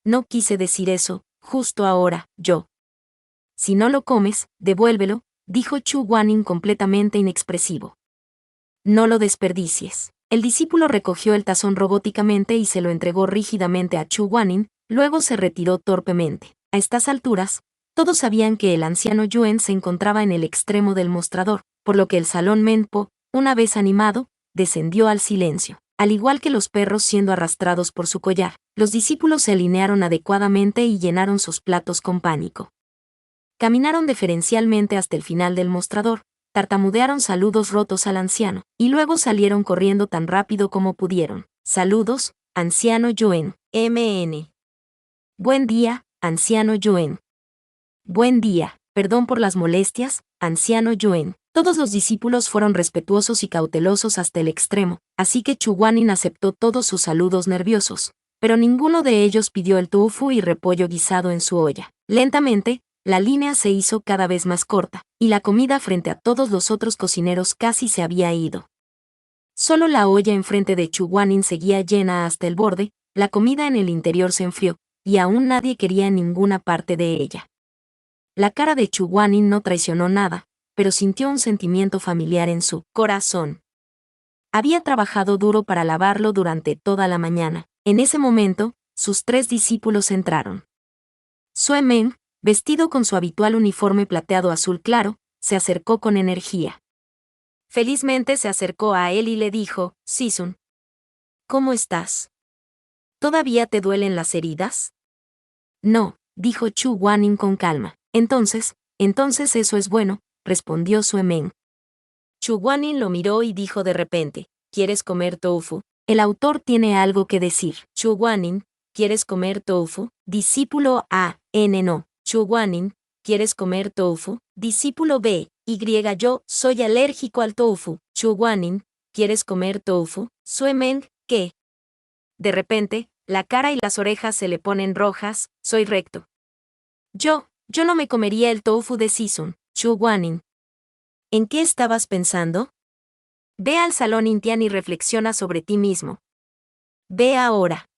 no quise decir eso, justo ahora, yo. Si no lo comes, devuélvelo, dijo Chu Guanin completamente inexpresivo. No lo desperdicies. El discípulo recogió el tazón robóticamente y se lo entregó rígidamente a Chu Guanin, luego se retiró torpemente. A estas alturas, todos sabían que el anciano Yuen se encontraba en el extremo del mostrador, por lo que el salón Menpo, una vez animado, descendió al silencio. Al igual que los perros siendo arrastrados por su collar, los discípulos se alinearon adecuadamente y llenaron sus platos con pánico. Caminaron deferencialmente hasta el final del mostrador, tartamudearon saludos rotos al anciano, y luego salieron corriendo tan rápido como pudieron. Saludos, anciano Yuen, MN. Buen día, anciano Yuen. Buen día, perdón por las molestias, anciano Yuen. Todos los discípulos fueron respetuosos y cautelosos hasta el extremo, así que Chu Guanyin aceptó todos sus saludos nerviosos, pero ninguno de ellos pidió el tofu y repollo guisado en su olla. Lentamente, la línea se hizo cada vez más corta, y la comida frente a todos los otros cocineros casi se había ido. Solo la olla enfrente de Chu Guanyin seguía llena hasta el borde, la comida en el interior se enfrió, y aún nadie quería ninguna parte de ella. La cara de Chu Guanyin no traicionó nada, pero sintió un sentimiento familiar en su corazón. Había trabajado duro para lavarlo durante toda la mañana. En ese momento, sus 3 discípulos entraron. Sue Meng, vestido con su habitual uniforme plateado azul claro, se acercó con energía. Felizmente se acercó a él y le dijo, Sisun, ¿cómo estás? ¿Todavía te duelen las heridas? No, dijo Chu Guanyin con calma. Entonces eso es bueno, respondió Sue Meng. Chu Guanyin lo miró y dijo de repente, ¿quieres comer tofu? El autor tiene algo que decir. Chu Guanyin, ¿quieres comer tofu? Discípulo A, N no. Chu Guanyin, ¿quieres comer tofu? Discípulo B, Y yo, soy alérgico al tofu. Chu Guanyin, ¿quieres comer tofu? Sue Meng, ¿qué? De repente, la cara y las orejas se le ponen rojas, soy recto. Yo no me comería el tofu de Sisun. Chu Guanyin. ¿En qué estabas pensando? Ve al salón Intian y reflexiona sobre ti mismo. Ve ahora.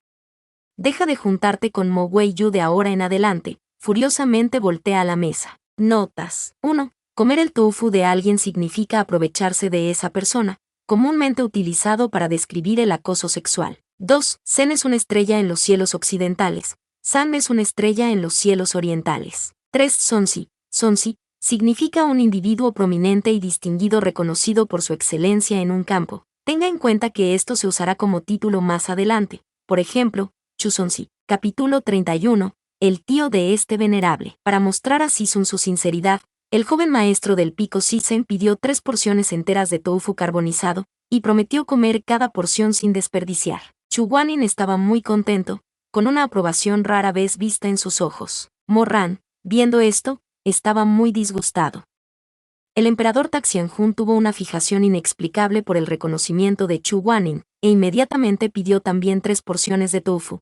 Deja de juntarte con Mo Weiyu de ahora en adelante. Furiosamente voltea a la mesa. Notas. 1. Comer el tofu de alguien significa aprovecharse de esa persona, comúnmente utilizado para describir el acoso sexual. 2. Zen es una estrella en los cielos occidentales. San es una estrella en los cielos orientales. 3. Sonsi. Sonsi significa un individuo prominente y distinguido reconocido por su excelencia en un campo. Tenga en cuenta que esto se usará como título más adelante. Por ejemplo, Chusonsi. Capítulo 31. El tío de este venerable. Para mostrar a Sisun su sinceridad, el joven maestro del pico Sisen pidió 3 porciones enteras de tofu carbonizado, y prometió comer cada porción sin desperdiciar. Chu Guanyin estaba muy contento, con una aprobación rara vez vista en sus ojos. Mo Ran, viendo esto, estaba muy disgustado. El emperador Taxianjun tuvo una fijación inexplicable por el reconocimiento de Chu Guanyin, e inmediatamente pidió también 3 porciones de tofu.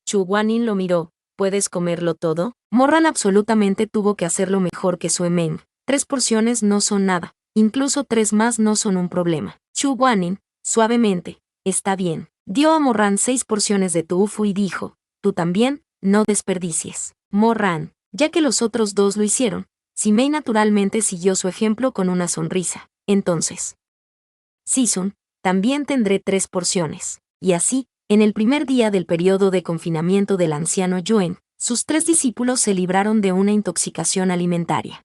Chu Guanyin lo miró. ¿Puedes comerlo todo? Mo Ran absolutamente tuvo que hacerlo mejor que Sue Meng. 3 porciones no son nada, incluso 3 más no son un problema. Chu Guanyin, suavemente, está bien. Dio a Mo Ran 6 porciones de tofu y dijo, tú también, no desperdicies. Mo Ran, ya que los otros 2 lo hicieron, Simei naturalmente siguió su ejemplo con una sonrisa. Entonces, Sisun, también tendré 3 porciones. Y así, en el primer día del periodo de confinamiento del anciano Yuen, sus 3 discípulos se libraron de una intoxicación alimentaria.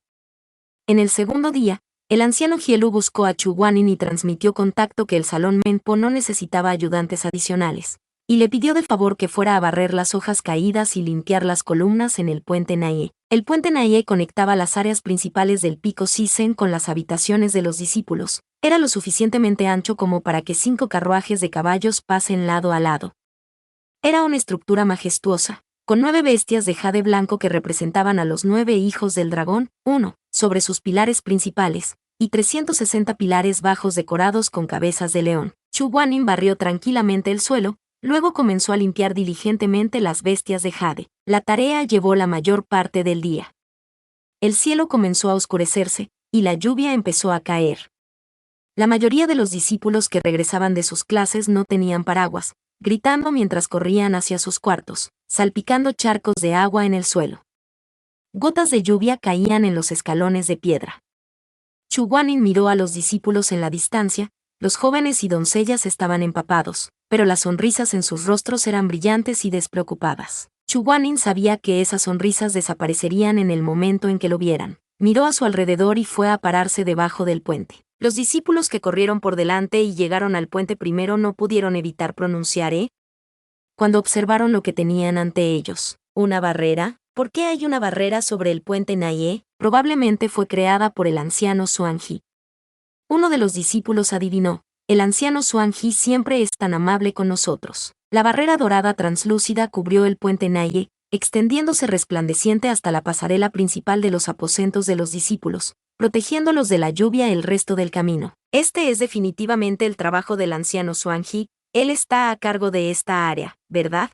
En el segundo día, el anciano Hielu buscó a Chu Guanyin y transmitió contacto que el salón Menpo no necesitaba ayudantes adicionales, y le pidió de favor que fuera a barrer las hojas caídas y limpiar las columnas en el puente Naie. El puente Naie conectaba las áreas principales del pico Sisen con las habitaciones de los discípulos. Era lo suficientemente ancho como para que 5 carruajes de caballos pasen lado a lado. Era una estructura majestuosa, con 9 bestias de jade blanco que representaban a los 9 hijos del dragón, 1, sobre sus pilares principales, y 360 pilares bajos decorados con cabezas de león. Chu Guanyin barrió tranquilamente el suelo, luego comenzó a limpiar diligentemente las bestias de jade. La tarea llevó la mayor parte del día. El cielo comenzó a oscurecerse, y la lluvia empezó a caer. La mayoría de los discípulos que regresaban de sus clases no tenían paraguas, gritando mientras corrían hacia sus cuartos, salpicando charcos de agua en el suelo. Gotas de lluvia caían en los escalones de piedra. Chu Guanyin miró a los discípulos en la distancia, los jóvenes y doncellas estaban empapados, pero las sonrisas en sus rostros eran brillantes y despreocupadas. Chu Guanin sabía que esas sonrisas desaparecerían en el momento en que lo vieran. Miró a su alrededor y fue a pararse debajo del puente. Los discípulos que corrieron por delante y llegaron al puente primero no pudieron evitar pronunciar cuando observaron lo que tenían ante ellos. ¿Una barrera? ¿Por qué hay una barrera sobre el puente Naye? Probablemente fue creada por el anciano Xuanji. Uno de los discípulos adivinó. El anciano Xuanji siempre es tan amable con nosotros. La barrera dorada translúcida cubrió el puente Naye, extendiéndose resplandeciente hasta la pasarela principal de los aposentos de los discípulos, protegiéndolos de la lluvia el resto del camino. Este es definitivamente el trabajo del anciano Xuanji. Él está a cargo de esta área, ¿verdad?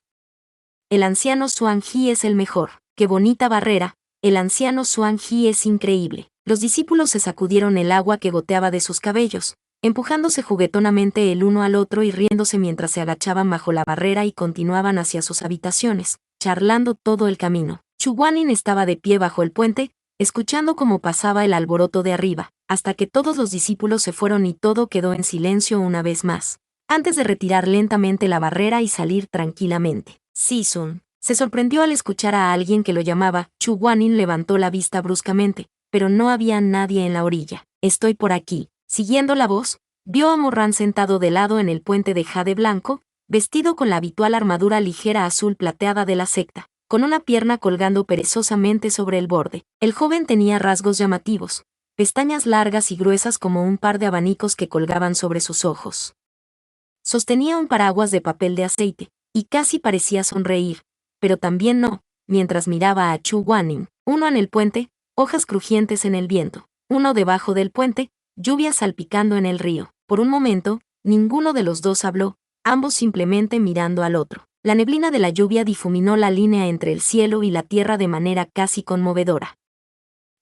El anciano Xuanji es el mejor. ¡Qué bonita barrera! El anciano Xuanji es increíble. Los discípulos se sacudieron el agua que goteaba de sus cabellos, empujándose juguetonamente el uno al otro y riéndose mientras se agachaban bajo la barrera y continuaban hacia sus habitaciones, charlando todo el camino. Chu Guanin estaba de pie bajo el puente, escuchando cómo pasaba el alboroto de arriba, hasta que todos los discípulos se fueron y todo quedó en silencio una vez más, antes de retirar lentamente la barrera y salir tranquilamente. Sisun se sorprendió al escuchar a alguien que lo llamaba. Chu Guanin levantó la vista bruscamente, pero no había nadie en la orilla. Estoy por aquí. Siguiendo la voz, vio a Morran sentado de lado en el puente de jade blanco, vestido con la habitual armadura ligera azul plateada de la secta, con una pierna colgando perezosamente sobre el borde. El joven tenía rasgos llamativos, pestañas largas y gruesas como un par de abanicos que colgaban sobre sus ojos. Sostenía un paraguas de papel de aceite, y casi parecía sonreír, pero también no, mientras miraba a Chu Guanin. Uno en el puente, hojas crujientes en el viento. Uno debajo del puente, lluvia salpicando en el río. Por un momento, ninguno de los dos habló, ambos simplemente mirando al otro. La neblina de la lluvia difuminó la línea entre el cielo y la tierra de manera casi conmovedora.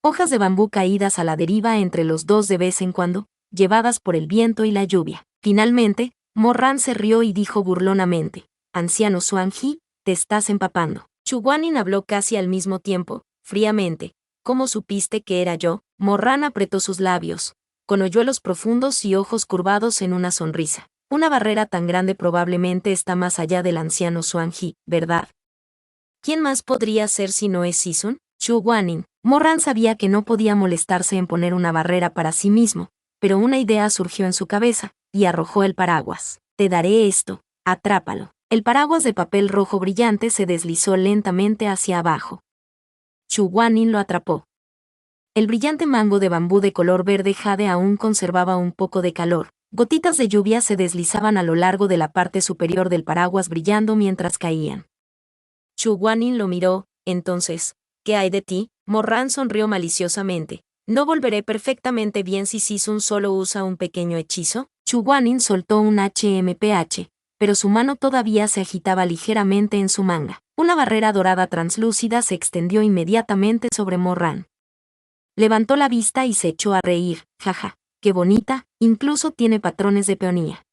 Hojas de bambú caídas a la deriva entre los dos de vez en cuando, llevadas por el viento y la lluvia. Finalmente, Morran se rió y dijo burlonamente: «Anciano Xuanji, te estás empapando». Chu Guanin habló casi al mismo tiempo, fríamente. «¿Cómo supiste que era yo?». Morran apretó sus labios, con hoyuelos profundos y ojos curvados en una sonrisa. «Una barrera tan grande probablemente está más allá del anciano Xuanji, ¿verdad? ¿Quién más podría ser si no es Sisun?». Chu Guanin. Morran sabía que no podía molestarse en poner una barrera para sí mismo, pero una idea surgió en su cabeza, y arrojó el paraguas. «Te daré esto, atrápalo». El paraguas de papel rojo brillante se deslizó lentamente hacia abajo. Chu Guanin lo atrapó. El brillante mango de bambú de color verde jade aún conservaba un poco de calor. Gotitas de lluvia se deslizaban a lo largo de la parte superior del paraguas brillando mientras caían. Chu Guanin lo miró. «Entonces, ¿qué hay de ti?». Morran sonrió maliciosamente. «¿No volveré perfectamente bien si Sisun solo usa un pequeño hechizo?». Chu Guanin soltó un HMPH, pero su mano todavía se agitaba ligeramente en su manga. Una barrera dorada translúcida se extendió inmediatamente sobre Morran. Levantó la vista y se echó a reír. «Jaja, qué bonita, incluso tiene patrones de peonía».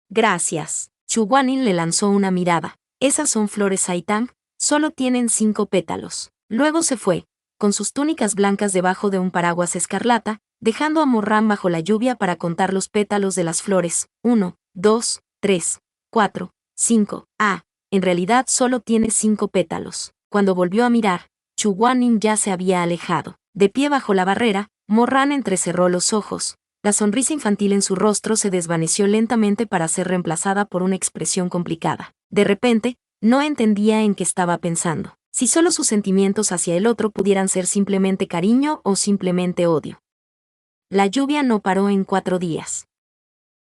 «Gracias». Chu Guanin le lanzó una mirada. «Esas son flores Saitang, solo tienen 5 pétalos». Luego se fue, con sus túnicas blancas debajo de un paraguas escarlata, dejando a Morran bajo la lluvia para contar los pétalos de las flores. 1, 2, 3, 4, 5. Ah, en realidad solo tiene 5 pétalos. Cuando volvió a mirar, Chu Guanin ya se había alejado. De pie bajo la barrera, Morran entrecerró los ojos. La sonrisa infantil en su rostro se desvaneció lentamente para ser reemplazada por una expresión complicada. De repente, no entendía en qué estaba pensando. Si solo sus sentimientos hacia el otro pudieran ser simplemente cariño o simplemente odio. La lluvia no paró en 4 días.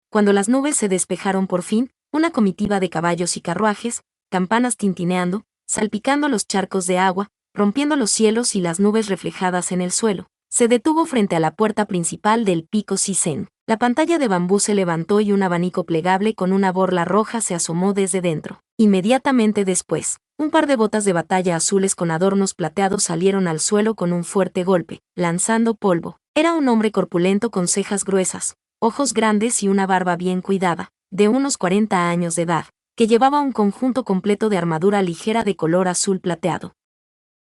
Cuando las nubes se despejaron por fin, una comitiva de caballos y carruajes, campanas tintineando, salpicando los charcos de agua, rompiendo los cielos y las nubes reflejadas en el suelo, se detuvo frente a la puerta principal del pico Sisen. La pantalla de bambú se levantó y un abanico plegable con una borla roja se asomó desde dentro. Inmediatamente después, un par de botas de batalla azules con adornos plateados salieron al suelo con un fuerte golpe, lanzando polvo. Era un hombre corpulento con cejas gruesas, ojos grandes y una barba bien cuidada, de unos 40 años de edad, que llevaba un conjunto completo de armadura ligera de color azul plateado.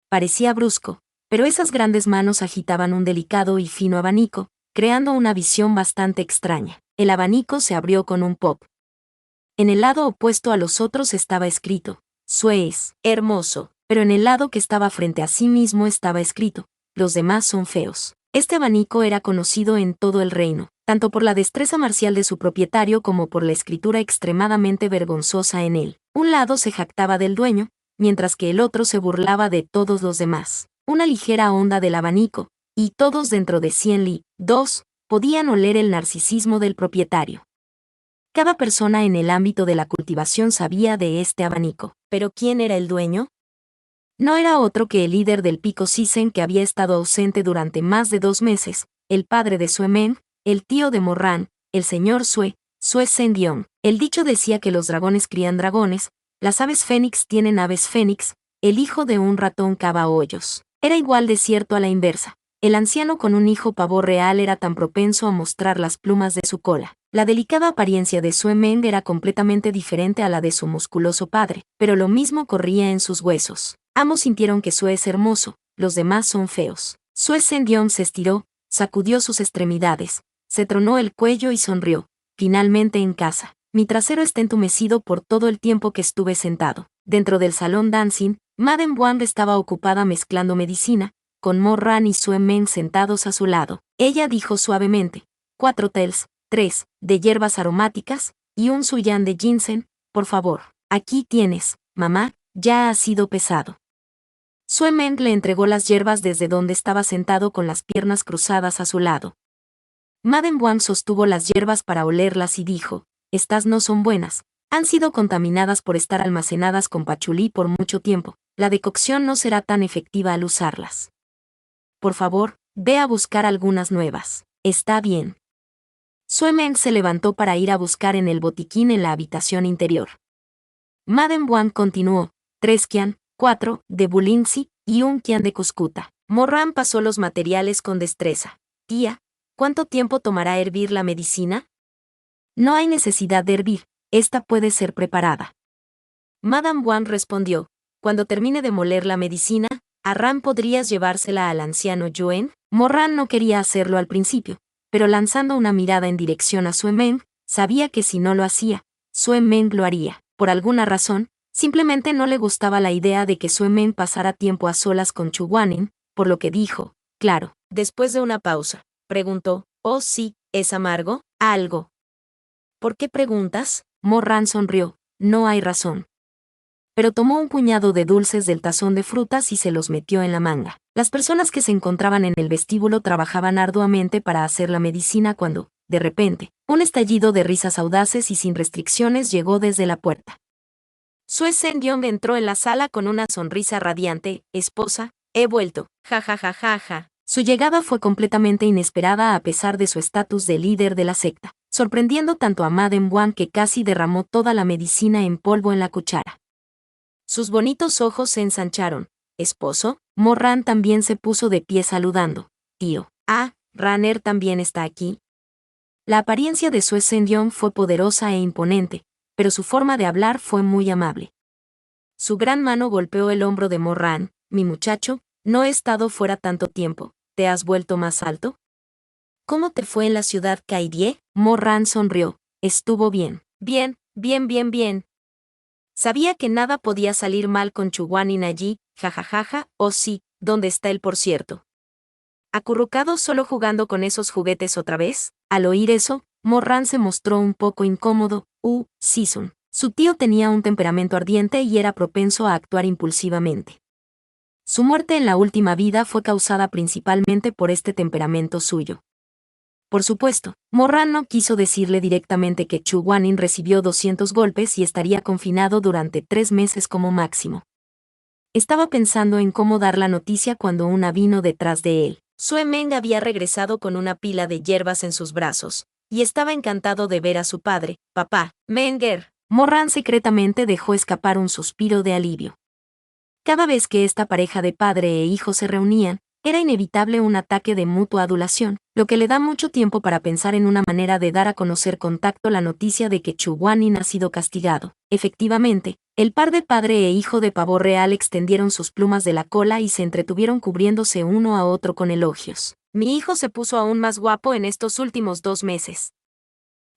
Parecía brusco, pero esas grandes manos agitaban un delicado y fino abanico, creando una visión bastante extraña. El abanico se abrió con un pop. En el lado opuesto a los otros estaba escrito: Sue es hermoso, pero en el lado que estaba frente a sí mismo estaba escrito, los demás son feos. Este abanico era conocido en todo el reino, tanto por la destreza marcial de su propietario como por la escritura extremadamente vergonzosa en él. Un lado se jactaba del dueño, mientras que el otro se burlaba de todos los demás. Una ligera onda del abanico, y todos dentro de 100 li, 2, podían oler el narcisismo del propietario. Cada persona en el ámbito de la cultivación sabía de este abanico. ¿Pero quién era el dueño? No era otro que el líder del Pico Sisen que había estado ausente durante más de 2 meses, el padre de Sue Meng, el tío de Morran, el señor Sue Sendiong. El dicho decía que los dragones crían dragones, las aves fénix tienen aves fénix, el hijo de un ratón cava hoyos. Era igual de cierto a la inversa. El anciano con un hijo pavo real era tan propenso a mostrar las plumas de su cola. La delicada apariencia de Sue Meng era completamente diferente a la de su musculoso padre, pero lo mismo corría en sus huesos. Ambos sintieron que Sue es hermoso, los demás son feos. Sue Sendiong se estiró, sacudió sus extremidades, se tronó el cuello y sonrió. Finalmente en casa. Mi trasero está entumecido por todo el tiempo que estuve sentado. Dentro del salón dancing, Madame Wang estaba ocupada mezclando medicina, con Morran y Sue Meng sentados a su lado. Ella dijo suavemente, 4 tels, 3, de hierbas aromáticas, y un suyan de ginseng, por favor. Aquí tienes, mamá, ya ha sido pesado. Sue Meng le entregó las hierbas desde donde estaba sentado con las piernas cruzadas a su lado. Madame Wang sostuvo las hierbas para olerlas y dijo, estas no son buenas, han sido contaminadas por estar almacenadas con pachulí por mucho tiempo, la decocción no será tan efectiva al usarlas. Por favor, ve a buscar algunas nuevas. Está bien. Sue Meng se levantó para ir a buscar en el botiquín en la habitación interior. Madame Wang continuó, 3 qian, 4, de Bulinzi, y 1 qian de Cuscuta. Morran pasó los materiales con destreza. Tía, ¿cuánto tiempo tomará hervir la medicina? No hay necesidad de hervir, esta puede ser preparada. Madame Wang respondió, cuando termine de moler la medicina, Arran, ¿podrías llevársela al anciano Yuen? Morran no quería hacerlo al principio, pero lanzando una mirada en dirección a Sue Meng, sabía que si no lo hacía, Sue Meng lo haría. Por alguna razón, simplemente no le gustaba la idea de que Sue Meng pasara tiempo a solas con Chu Guanin, por lo que dijo, claro. Después de una pausa, preguntó, oh sí, ¿es amargo? Algo. ¿Por qué preguntas? Morran sonrió, no hay razón. Pero tomó un puñado de dulces del tazón de frutas y se los metió en la manga. Las personas que se encontraban en el vestíbulo trabajaban arduamente para hacer la medicina cuando, de repente, un estallido de risas audaces y sin restricciones llegó desde la puerta. Sue Sendiong entró en la sala con una sonrisa radiante, esposa, he vuelto, ja ja ja ja ja. Su llegada fue completamente inesperada a pesar de su estatus de líder de la secta, sorprendiendo tanto a Madame Wang que casi derramó toda la medicina en polvo en la cuchara. Sus bonitos ojos se ensancharon. ¿Esposo? Morran también se puso de pie saludando. Tío. Ah, Ranner también está aquí. La apariencia de Sue Sendiong fue poderosa e imponente, pero su forma de hablar fue muy amable. Su gran mano golpeó el hombro de Morran. Mi muchacho, no he estado fuera tanto tiempo. ¿Te has vuelto más alto? ¿Cómo te fue en la ciudad Kaidie? Morran sonrió. Estuvo bien. Bien, bien, bien, bien. Sabía que nada podía salir mal con Chu Guanin allí, jajajaja, oh sí, ¿dónde está él por cierto? ¿Acurrucado solo jugando con esos juguetes otra vez? Al oír eso, Morran se mostró un poco incómodo. Sisun. Su tío tenía un temperamento ardiente y era propenso a actuar impulsivamente. Su muerte en la última vida fue causada principalmente por este temperamento suyo. Por supuesto, Morran no quiso decirle directamente que Chu Guanin recibió 200 golpes y estaría confinado durante 3 meses como máximo. Estaba pensando en cómo dar la noticia cuando una vino detrás de él. Sue Meng había regresado con una pila de hierbas en sus brazos, y estaba encantado de ver a su padre, papá, Menger. Morran secretamente dejó escapar un suspiro de alivio. Cada vez que esta pareja de padre e hijo se reunían, era inevitable un ataque de mutua adulación, lo que le da mucho tiempo para pensar en una manera de dar a conocer con tacto la noticia de que Chu Guanin ha sido castigado. Efectivamente, el par de padre e hijo de pavo real extendieron sus plumas de la cola y se entretuvieron cubriéndose uno a otro con elogios. Mi hijo se puso aún más guapo en estos últimos 2 meses.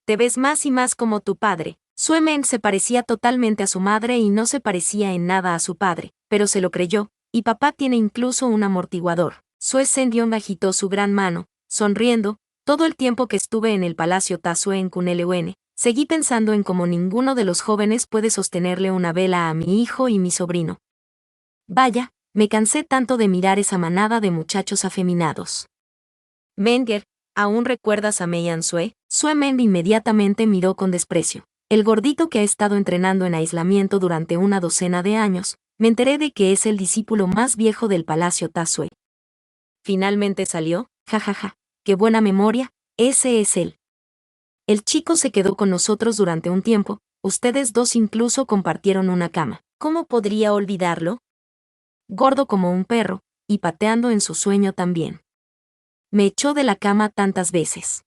Te ves más y más como tu padre, Sue Men se parecía totalmente a su madre y no se parecía en nada a su padre, pero se lo creyó, y papá tiene incluso un amortiguador. Sue Sendion agitó su gran mano, sonriendo. Todo el tiempo que estuve en el Palacio Tasue en Kuneleuen, seguí pensando en cómo ninguno de los jóvenes puede sostenerle una vela a mi hijo y mi sobrino. Vaya, me cansé tanto de mirar esa manada de muchachos afeminados. Menger, ¿aún recuerdas a Meian Sue? Sue Men inmediatamente miró con desprecio. El gordito que ha estado entrenando en aislamiento durante una docena de años. Me enteré de que es el discípulo más viejo del Palacio Tasue. Finalmente salió, jajaja, qué buena memoria, ese es él. El chico se quedó con nosotros durante un tiempo, ustedes dos incluso compartieron una cama. ¿Cómo podría olvidarlo? Gordo como un perro, y pateando en su sueño también. Me echó de la cama tantas veces.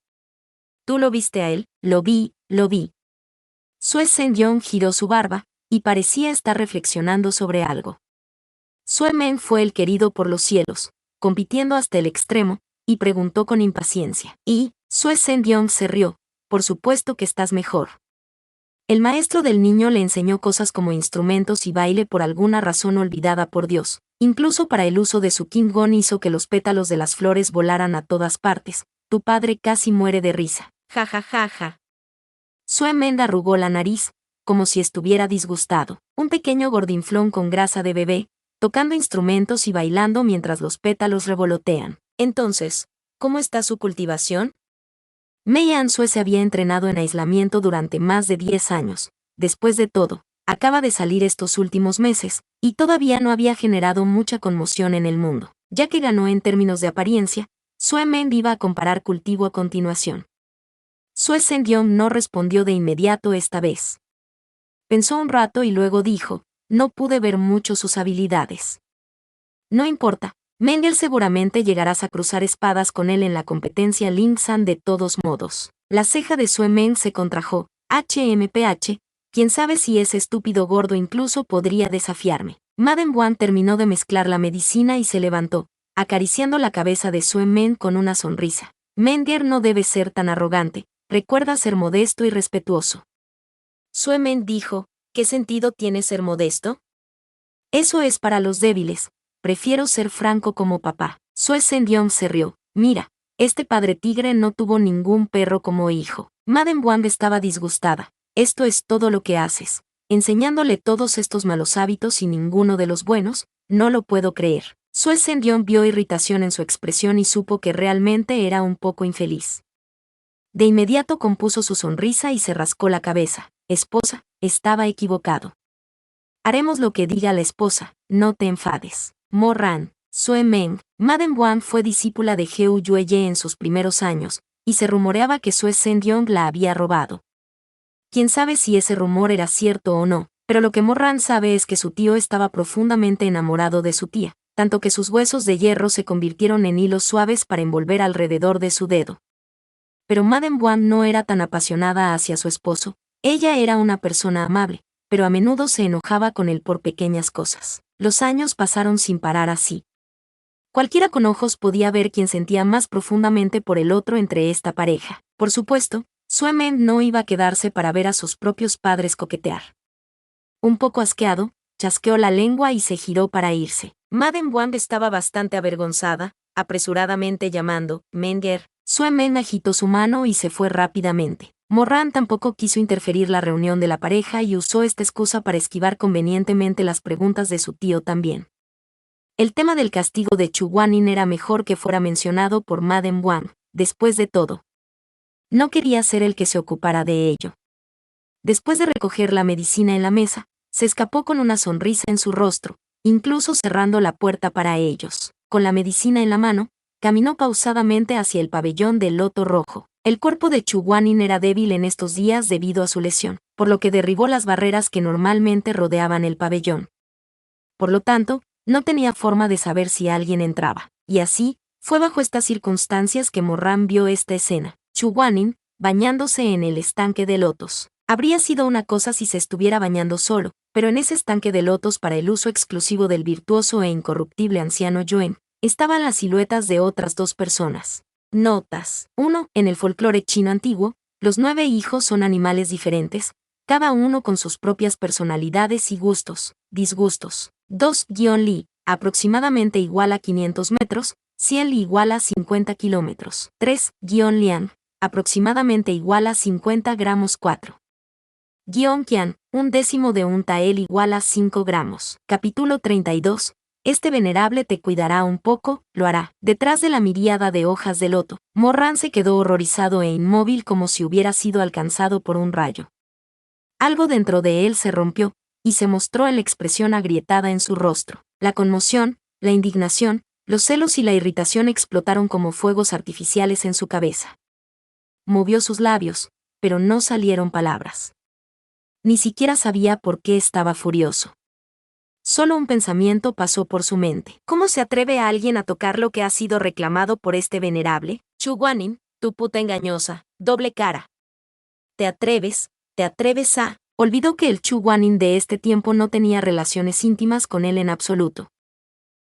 ¿Tú lo viste a él? Lo vi. Sue Sendion giró su barba, y parecía estar reflexionando sobre algo. Sue Men fue el querido por los cielos, compitiendo hasta el extremo, y preguntó con impaciencia. Y, Sue Sendion se rió, por supuesto que estás mejor. El maestro del niño le enseñó cosas como instrumentos y baile por alguna razón olvidada por Dios. Incluso para el uso de su Kim-gon hizo que los pétalos de las flores volaran a todas partes. Tu padre casi muere de risa. Ja ja ja ja. Sue Men arrugó la nariz, como si estuviera disgustado. Un pequeño gordinflón con grasa de bebé, tocando instrumentos y bailando mientras los pétalos revolotean. Entonces, ¿cómo está su cultivación? Meian Sue se había entrenado en aislamiento durante más de 10 años. Después de todo, acaba de salir estos últimos meses, y todavía no había generado mucha conmoción en el mundo. Ya que ganó en términos de apariencia, Sue Men iba a comparar cultivo a continuación. Sue Sendion no respondió de inmediato esta vez. Pensó un rato y luego dijo, no pude ver mucho sus habilidades. No importa, Mengel seguramente llegarás a cruzar espadas con él en la competencia Lingsan de todos modos. La ceja de Sue Men se contrajo. HMPH, quién sabe si ese estúpido gordo incluso podría desafiarme. Madame Wang terminó de mezclar la medicina y se levantó, acariciando la cabeza de Sue Men con una sonrisa. Menger no debe ser tan arrogante, recuerda ser modesto y respetuoso. Sue Men dijo, ¿qué sentido tiene ser modesto? Eso es para los débiles. Prefiero ser franco como papá. Sue Sendion se rió. Mira, este padre tigre no tuvo ningún perro como hijo. Madame Wang estaba disgustada. Esto es todo lo que haces. Enseñándole todos estos malos hábitos y ninguno de los buenos, no lo puedo creer. Sue Sendion vio irritación en su expresión y supo que realmente era un poco infeliz. De inmediato compuso su sonrisa y se rascó la cabeza. Esposa, estaba equivocado. Haremos lo que diga la esposa, no te enfades. Mo-ran, Sue Men, Madame Wang fue discípula de Heu Yueye en sus primeros años, y se rumoreaba que Sue Sendion la había robado. Quién sabe si ese rumor era cierto o no, pero lo que Mo-ran sabe es que su tío estaba profundamente enamorado de su tía, tanto que sus huesos de hierro se convirtieron en hilos suaves para envolver alrededor de su dedo. Pero Madame Wang no era tan apasionada hacia su esposo. Ella era una persona amable, pero a menudo se enojaba con él por pequeñas cosas. Los años pasaron sin parar así. Cualquiera con ojos podía ver quién sentía más profundamente por el otro entre esta pareja. Por supuesto, Sue Men no iba a quedarse para ver a sus propios padres coquetear. Un poco asqueado, chasqueó la lengua y se giró para irse. Madame Wang estaba bastante avergonzada, apresuradamente llamando, Menger. Sue Men agitó su mano y se fue rápidamente. Mo-ran tampoco quiso interferir la reunión de la pareja y usó esta excusa para esquivar convenientemente las preguntas de su tío también. El tema del castigo de Chu Guanin era mejor que fuera mencionado por Madame Wang, después de todo. No quería ser el que se ocupara de ello. Después de recoger la medicina en la mesa, se escapó con una sonrisa en su rostro, incluso cerrando la puerta para ellos. Con la medicina en la mano, caminó pausadamente hacia el pabellón del loto rojo. El cuerpo de Chu Guanin era débil en estos días debido a su lesión, por lo que derribó las barreras que normalmente rodeaban el pabellón. Por lo tanto, no tenía forma de saber si alguien entraba. Y así, fue bajo estas circunstancias que Mo-ran vio esta escena. Chu Guanin, bañándose en el estanque de lotos. Habría sido una cosa si se estuviera bañando solo, pero en ese estanque de lotos para el uso exclusivo del virtuoso e incorruptible anciano Yuen, estaban las siluetas de otras dos personas. Notas. 1. En el folclore chino antiguo, los 9 hijos son animales diferentes, cada uno con sus propias personalidades y gustos, disgustos. 2-Li, aproximadamente igual a 500 metros, 100 Li igual a 50 kilómetros. 3-Liang, aproximadamente igual a 50 gramos. 4-Qian, un décimo de un tael igual a 5 gramos. Capítulo 32. Este venerable te cuidará un poco, lo hará. Detrás de la miríada de hojas de loto, Morran se quedó horrorizado e inmóvil como si hubiera sido alcanzado por un rayo. Algo dentro de él se rompió, y se mostró la expresión agrietada en su rostro. La conmoción, la indignación, los celos y la irritación explotaron como fuegos artificiales en su cabeza. Movió sus labios, pero no salieron palabras. Ni siquiera sabía por qué estaba furioso. Solo un pensamiento pasó por su mente. ¿Cómo se atreve a alguien a tocar lo que ha sido reclamado por este venerable? Chu Guanyin, tu puta engañosa, doble cara. Te atreves a... Olvidó que el Chu Guanyin de este tiempo no tenía relaciones íntimas con él en absoluto.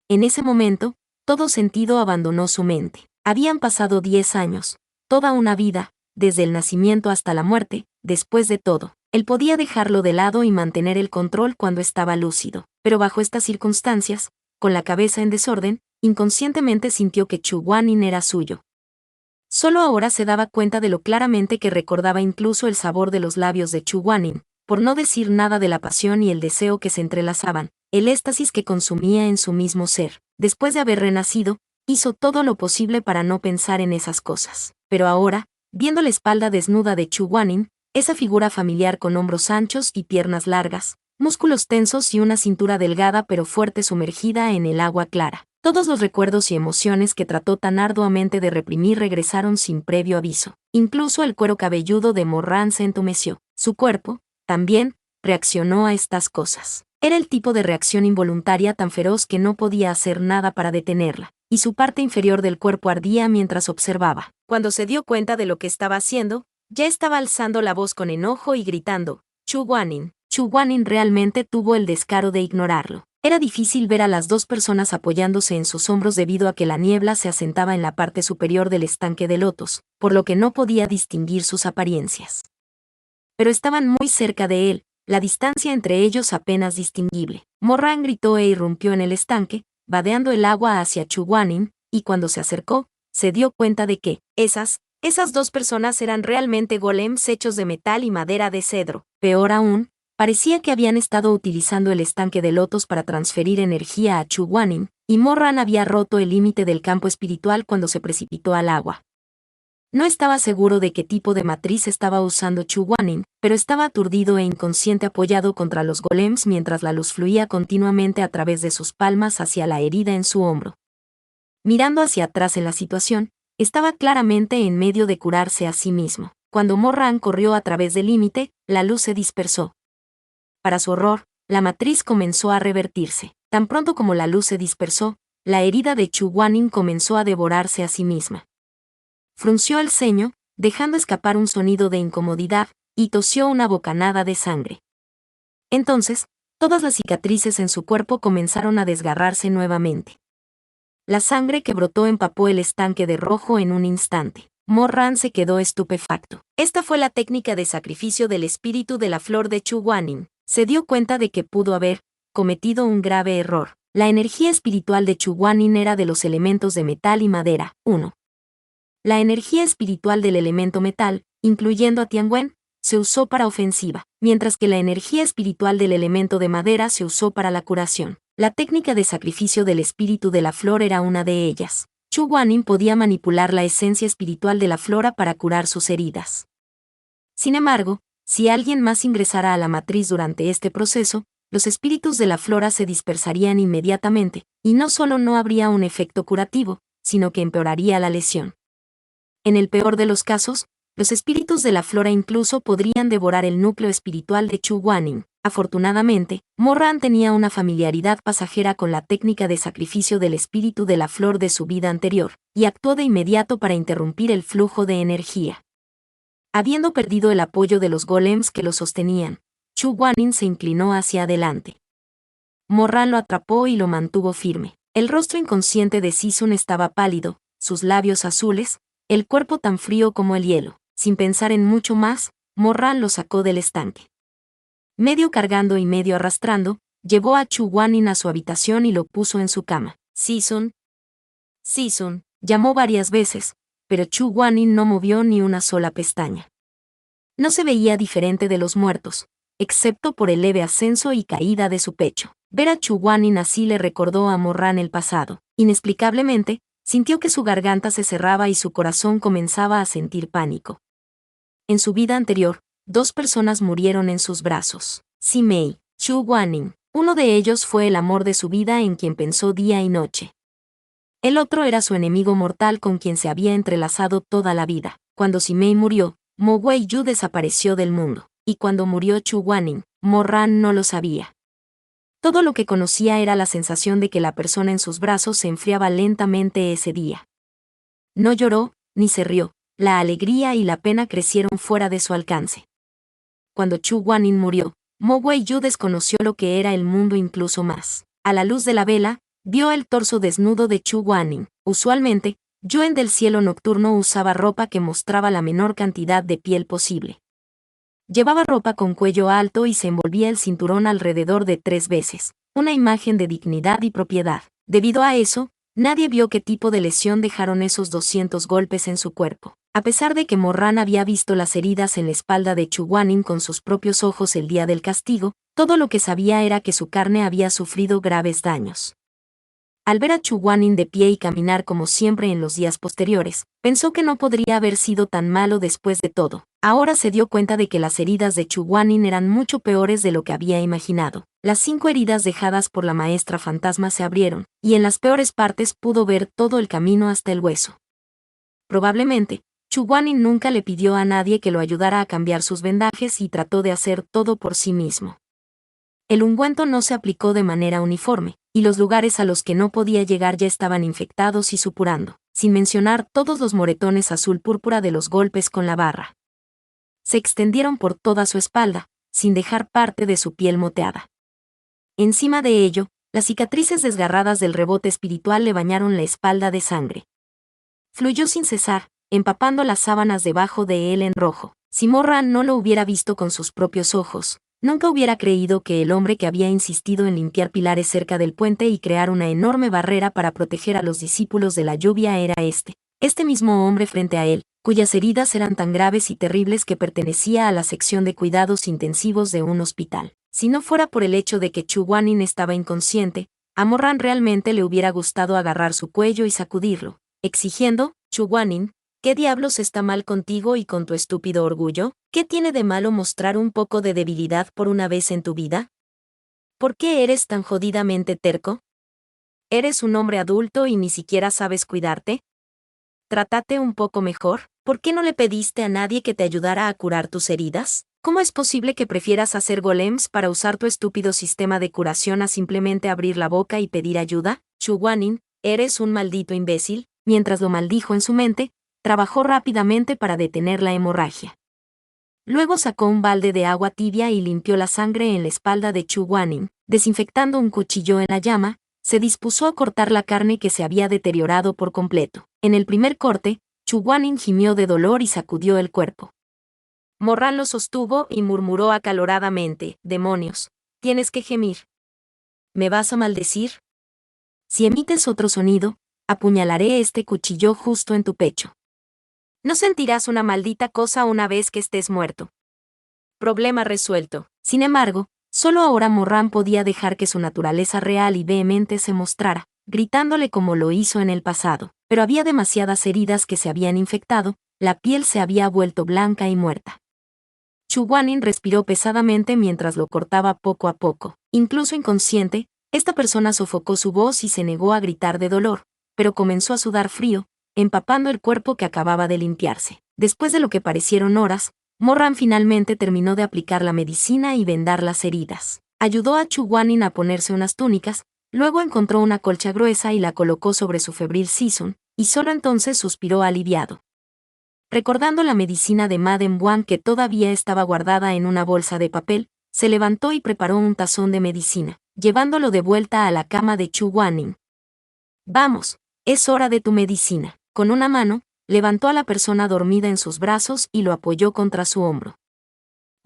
En ese momento, todo sentido abandonó su mente. Habían pasado 10 años, toda una vida, desde el nacimiento hasta la muerte. Después de todo, él podía dejarlo de lado y mantener el control cuando estaba lúcido. Pero bajo estas circunstancias, con la cabeza en desorden, inconscientemente sintió que Chu Guanyin era suyo. Solo ahora se daba cuenta de lo claramente que recordaba incluso el sabor de los labios de Chu Guanyin, por no decir nada de la pasión y el deseo que se entrelazaban, el éxtasis que consumía en su mismo ser. Después de haber renacido, hizo todo lo posible para no pensar en esas cosas. Pero ahora, viendo la espalda desnuda de Chu Guanyin, esa figura familiar con hombros anchos y piernas largas, músculos tensos y una cintura delgada pero fuerte sumergida en el agua clara, todos los recuerdos y emociones que trató tan arduamente de reprimir regresaron sin previo aviso. Incluso el cuero cabelludo de Morran se entumeció. Su cuerpo, también, reaccionó a estas cosas. Era el tipo de reacción involuntaria tan feroz que no podía hacer nada para detenerla, y su parte inferior del cuerpo ardía mientras observaba. Cuando se dio cuenta de lo que estaba haciendo, ya estaba alzando la voz con enojo y gritando, Chu Guanyin. Chu Guanyin realmente tuvo el descaro de ignorarlo. Era difícil ver a las dos personas apoyándose en sus hombros debido a que la niebla se asentaba en la parte superior del estanque de lotos, por lo que no podía distinguir sus apariencias. Pero estaban muy cerca de él, la distancia entre ellos apenas distinguible. Morran gritó e irrumpió en el estanque, vadeando el agua hacia Chu Guanyin, y cuando se acercó, se dio cuenta de que esas dos personas eran realmente golems hechos de metal y madera de cedro. Peor aún, parecía que habían estado utilizando el estanque de lotos para transferir energía a Chu Guanyin, y Morran había roto el límite del campo espiritual cuando se precipitó al agua. No estaba seguro de qué tipo de matriz estaba usando Chu Guanyin, pero estaba aturdido e inconsciente apoyado contra los golems mientras la luz fluía continuamente a través de sus palmas hacia la herida en su hombro. Mirando hacia atrás en la situación, estaba claramente en medio de curarse a sí mismo. Cuando Morran corrió a través del límite, la luz se dispersó. Para su horror, la matriz comenzó a revertirse. Tan pronto como la luz se dispersó, la herida de Chu Guanyin comenzó a devorarse a sí misma. Frunció el ceño, dejando escapar un sonido de incomodidad, y tosió una bocanada de sangre. Entonces, todas las cicatrices en su cuerpo comenzaron a desgarrarse nuevamente. La sangre que brotó empapó el estanque de rojo en un instante. Morran se quedó estupefacto. Esta fue la técnica de sacrificio del espíritu de la flor de Chu Guanyin. Se dio cuenta de que pudo haber cometido un grave error. La energía espiritual de Chu Guanyin era de los elementos de metal y madera. 1. La energía espiritual del elemento metal, incluyendo a Tianwen, se usó para ofensiva, mientras que la energía espiritual del elemento de madera se usó para la curación. La técnica de sacrificio del espíritu de la flor era una de ellas. Chu Guanyin podía manipular la esencia espiritual de la flora para curar sus heridas. Sin embargo, si alguien más ingresara a la matriz durante este proceso, los espíritus de la flora se dispersarían inmediatamente, y no solo no habría un efecto curativo, sino que empeoraría la lesión. En el peor de los casos, los espíritus de la flora incluso podrían devorar el núcleo espiritual de Chu Guanyin. Afortunadamente, Morran tenía una familiaridad pasajera con la técnica de sacrificio del espíritu de la flor de su vida anterior, y actuó de inmediato para interrumpir el flujo de energía. Habiendo perdido el apoyo de los golems que lo sostenían, Chu Guanyin se inclinó hacia adelante. Morran lo atrapó y lo mantuvo firme. El rostro inconsciente de Sisun estaba pálido, sus labios azules, el cuerpo tan frío como el hielo. Sin pensar en mucho más, Morran lo sacó del estanque. Medio cargando y medio arrastrando, llevó a Chu Guanin a su habitación y lo puso en su cama. Season, Season, llamó varias veces, pero Chu Guanin no movió ni una sola pestaña. No se veía diferente de los muertos, excepto por el leve ascenso y caída de su pecho. Ver a Chu Guanin así le recordó a Morran el pasado. Inexplicablemente, sintió que su garganta se cerraba y su corazón comenzaba a sentir pánico. En su vida anterior, 2 personas murieron en sus brazos. Simei, Chu Guanin. Uno de ellos fue el amor de su vida en quien pensó día y noche. El otro era su enemigo mortal con quien se había entrelazado toda la vida. Cuando Simei murió, Mo Wei-yu desapareció del mundo. Y cuando murió Chu Guanin, Morran no lo sabía. Todo lo que conocía era la sensación de que la persona en sus brazos se enfriaba lentamente ese día. No lloró, ni se rió. La alegría y la pena crecieron fuera de su alcance. Cuando Chu Guanin murió, Mo Wei-yu desconoció lo que era el mundo incluso más. A la luz de la vela, vio el torso desnudo de Chu Guanin. Usualmente, Yuen del cielo nocturno usaba ropa que mostraba la menor cantidad de piel posible. Llevaba ropa con cuello alto y se envolvía el cinturón alrededor de 3 veces, una imagen de dignidad y propiedad. Debido a eso, nadie vio qué tipo de lesión dejaron esos 200 golpes en su cuerpo. A pesar de que Morran había visto las heridas en la espalda de Chu Guanin con sus propios ojos el día del castigo, todo lo que sabía era que su carne había sufrido graves daños. Al ver a Chu Guanin de pie y caminar como siempre en los días posteriores, pensó que no podría haber sido tan malo después de todo. Ahora se dio cuenta de que las heridas de Chu Guanin eran mucho peores de lo que había imaginado. Las 5 heridas dejadas por la maestra fantasma se abrieron, y en las peores partes pudo ver todo el camino hasta el hueso. Probablemente, Chu Guanin nunca le pidió a nadie que lo ayudara a cambiar sus vendajes y trató de hacer todo por sí mismo. El ungüento no se aplicó de manera uniforme, y los lugares a los que no podía llegar ya estaban infectados y supurando, sin mencionar todos los moretones azul púrpura de los golpes con la barra. Se extendieron por toda su espalda, sin dejar parte de su piel moteada. Encima de ello, las cicatrices desgarradas del rebote espiritual le bañaron la espalda de sangre. Fluyó sin cesar, empapando las sábanas debajo de él en rojo. Si Morran no lo hubiera visto con sus propios ojos, nunca hubiera creído que el hombre que había insistido en limpiar pilares cerca del puente y crear una enorme barrera para proteger a los discípulos de la lluvia era este mismo hombre frente a él, cuyas heridas eran tan graves y terribles que pertenecía a la sección de cuidados intensivos de un hospital. Si no fuera por el hecho de que Chu Guanin estaba inconsciente, a Morran realmente le hubiera gustado agarrar su cuello y sacudirlo, exigiendo: Chu Guanin, ¿qué diablos está mal contigo y con tu estúpido orgullo? ¿Qué tiene de malo mostrar un poco de debilidad por una vez en tu vida? ¿Por qué eres tan jodidamente terco? ¿Eres un hombre adulto y ni siquiera sabes cuidarte? Trátate un poco mejor. ¿Por qué no le pediste a nadie que te ayudara a curar tus heridas? ¿Cómo es posible que prefieras hacer golems para usar tu estúpido sistema de curación a simplemente abrir la boca y pedir ayuda? Chu Guanin, eres un maldito imbécil. Mientras lo maldijo en su mente, trabajó rápidamente para detener la hemorragia. Luego sacó un balde de agua tibia y limpió la sangre en la espalda de Chu Guanin. Desinfectando un cuchillo en la llama, se dispuso a cortar la carne que se había deteriorado por completo. En el primer corte, Chu Guanin gimió de dolor y sacudió el cuerpo. Morran lo sostuvo y murmuró acaloradamente: «Demonios, tienes que gemir. ¿Me vas a maldecir? Si emites otro sonido, apuñalaré este cuchillo justo en tu pecho. No sentirás una maldita cosa una vez que estés muerto». Problema resuelto. Sin embargo, solo ahora Morran podía dejar que su naturaleza real y vehemente se mostrara, gritándole como lo hizo en el pasado. Pero había demasiadas heridas que se habían infectado, la piel se había vuelto blanca y muerta. Chu Guanin respiró pesadamente mientras lo cortaba poco a poco. Incluso inconsciente, esta persona sofocó su voz y se negó a gritar de dolor, pero comenzó a sudar frío, empapando el cuerpo que acababa de limpiarse. Después de lo que parecieron horas, Morran finalmente terminó de aplicar la medicina y vendar las heridas. Ayudó a Chu Guanin a ponerse unas túnicas, luego encontró una colcha gruesa y la colocó sobre su febril Season, y solo entonces suspiró aliviado. Recordando la medicina de Madame Wang que todavía estaba guardada en una bolsa de papel, se levantó y preparó un tazón de medicina, llevándolo de vuelta a la cama de Chu Guanin. «Vamos, es hora de tu medicina». Con una mano, levantó a la persona dormida en sus brazos y lo apoyó contra su hombro.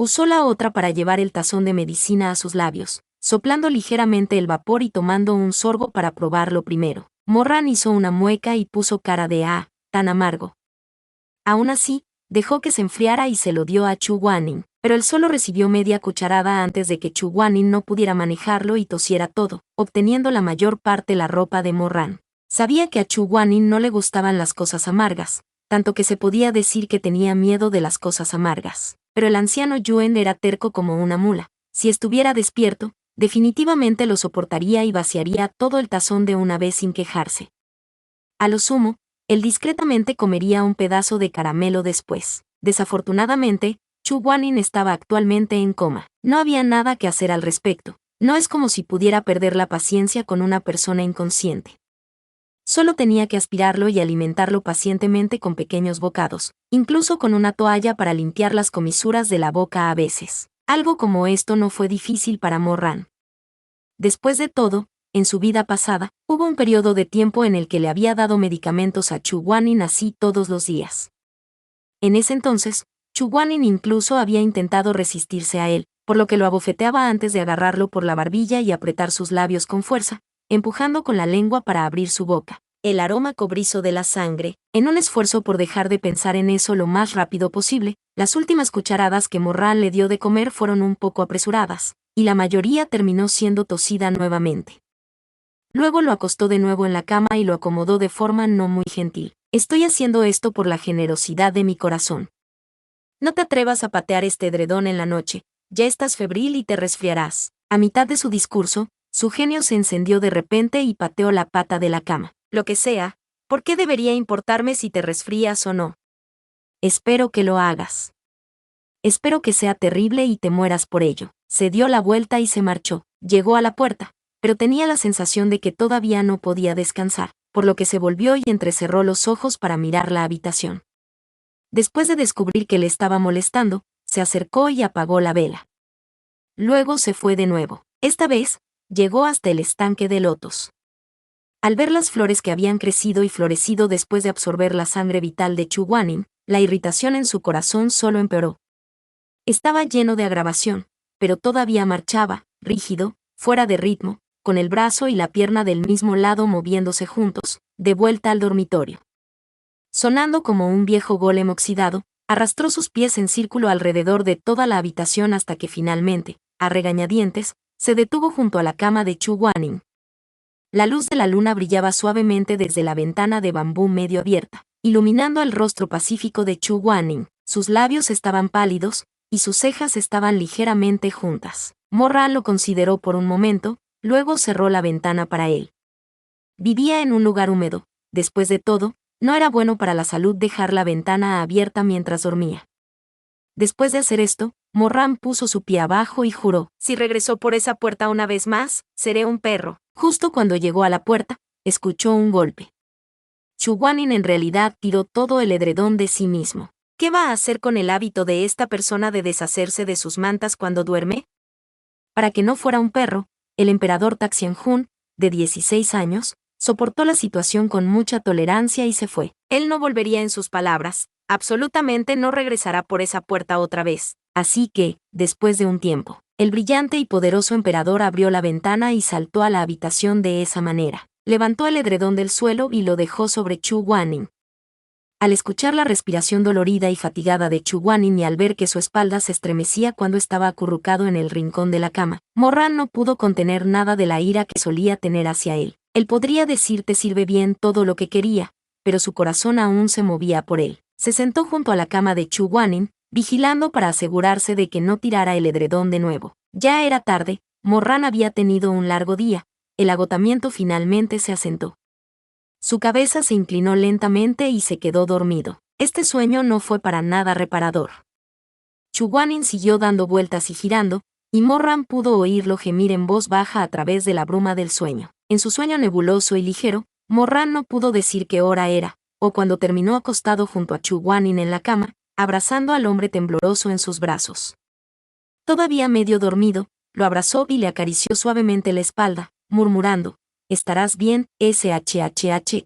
Usó la otra para llevar el tazón de medicina a sus labios, soplando ligeramente el vapor y tomando un sorbo para probarlo primero. Morran hizo una mueca y puso cara de tan amargo. Aún así, dejó que se enfriara y se lo dio a Chu Guanin, pero él solo recibió media cucharada antes de que Chu Guanin no pudiera manejarlo y tosiera todo, obteniendo la mayor parte la ropa de Morran. Sabía que a Chu Guanin no le gustaban las cosas amargas, tanto que se podía decir que tenía miedo de las cosas amargas. Pero el anciano Yuen era terco como una mula. Si estuviera despierto, definitivamente lo soportaría y vaciaría todo el tazón de una vez sin quejarse. A lo sumo, él discretamente comería un pedazo de caramelo después. Desafortunadamente, Chu Guanin estaba actualmente en coma. No había nada que hacer al respecto. No es como si pudiera perder la paciencia con una persona inconsciente. Solo tenía que aspirarlo y alimentarlo pacientemente con pequeños bocados, incluso con una toalla para limpiar las comisuras de la boca a veces. Algo como esto no fue difícil para Morran. Después de todo, en su vida pasada, hubo un periodo de tiempo en el que le había dado medicamentos a Chu Guanin así todos los días. En ese entonces, Chu Guanin incluso había intentado resistirse a él, por lo que lo abofeteaba antes de agarrarlo por la barbilla y apretar sus labios con fuerza, empujando con la lengua para abrir su boca. El aroma cobrizo de la sangre, en un esfuerzo por dejar de pensar en eso lo más rápido posible, las últimas cucharadas que Morran le dio de comer fueron un poco apresuradas, y la mayoría terminó siendo tosida nuevamente. Luego lo acostó de nuevo en la cama y lo acomodó de forma no muy gentil. Estoy haciendo esto por la generosidad de mi corazón. No te atrevas a patear este edredón en la noche, ya estás febril y te resfriarás. A mitad de su discurso, su genio se encendió de repente y pateó la pata de la cama. Lo que sea, ¿por qué debería importarme si te resfrías o no? Espero que lo hagas. Espero que sea terrible y te mueras por ello. Se dio la vuelta y se marchó. Llegó a la puerta, pero tenía la sensación de que todavía no podía descansar, por lo que se volvió y entrecerró los ojos para mirar la habitación. Después de descubrir que le estaba molestando, se acercó y apagó la vela. Luego se fue de nuevo. Esta vez, llegó hasta el estanque de lotos. Al ver las flores que habían crecido y florecido después de absorber la sangre vital de Chu Guanin, la irritación en su corazón solo empeoró. Estaba lleno de agravación, pero todavía marchaba, rígido, fuera de ritmo, con el brazo y la pierna del mismo lado moviéndose juntos, de vuelta al dormitorio. Sonando como un viejo golem oxidado, arrastró sus pies en círculo alrededor de toda la habitación hasta que finalmente, a regañadientes, se detuvo junto a la cama de Chu Guanin. La luz de la luna brillaba suavemente desde la ventana de bambú medio abierta, iluminando el rostro pacífico de Chu Guanin. Sus labios estaban pálidos, y sus cejas estaban ligeramente juntas. Morran lo consideró por un momento, luego cerró la ventana para él. Vivía en un lugar húmedo. Después de todo, no era bueno para la salud dejar la ventana abierta mientras dormía. Después de hacer esto, Morran puso su pie abajo y juró: si regresó por esa puerta una vez más, seré un perro. Justo cuando llegó a la puerta, escuchó un golpe. Chu Guanin en realidad tiró todo el edredón de sí mismo. ¿Qué va a hacer con el hábito de esta persona de deshacerse de sus mantas cuando duerme? Para que no fuera un perro, el emperador Taxianjun, de 16 años, soportó la situación con mucha tolerancia y se fue. Él no volvería en sus palabras, absolutamente no regresará por esa puerta otra vez. Así que, después de un tiempo, el brillante y poderoso emperador abrió la ventana y saltó a la habitación de esa manera. Levantó el edredón del suelo y lo dejó sobre Chu Guanin. Al escuchar la respiración dolorida y fatigada de Chu Guanin y al ver que su espalda se estremecía cuando estaba acurrucado en el rincón de la cama, Morran no pudo contener nada de la ira que solía tener hacia él. Él podría decir te sirve bien todo lo que quería, pero su corazón aún se movía por él. Se sentó junto a la cama de Chu Guanin, vigilando para asegurarse de que no tirara el edredón de nuevo. Ya era tarde, Morran había tenido un largo día, el agotamiento finalmente se asentó. Su cabeza se inclinó lentamente y se quedó dormido. Este sueño no fue para nada reparador. Chu Guanin siguió dando vueltas y girando, y Morran pudo oírlo gemir en voz baja a través de la bruma del sueño. En su sueño nebuloso y ligero, Morran no pudo decir qué hora era, o cuando terminó acostado junto a Chu Guanin en la cama, abrazando al hombre tembloroso en sus brazos. Todavía medio dormido, lo abrazó y le acarició suavemente la espalda, murmurando: estarás bien, shhh,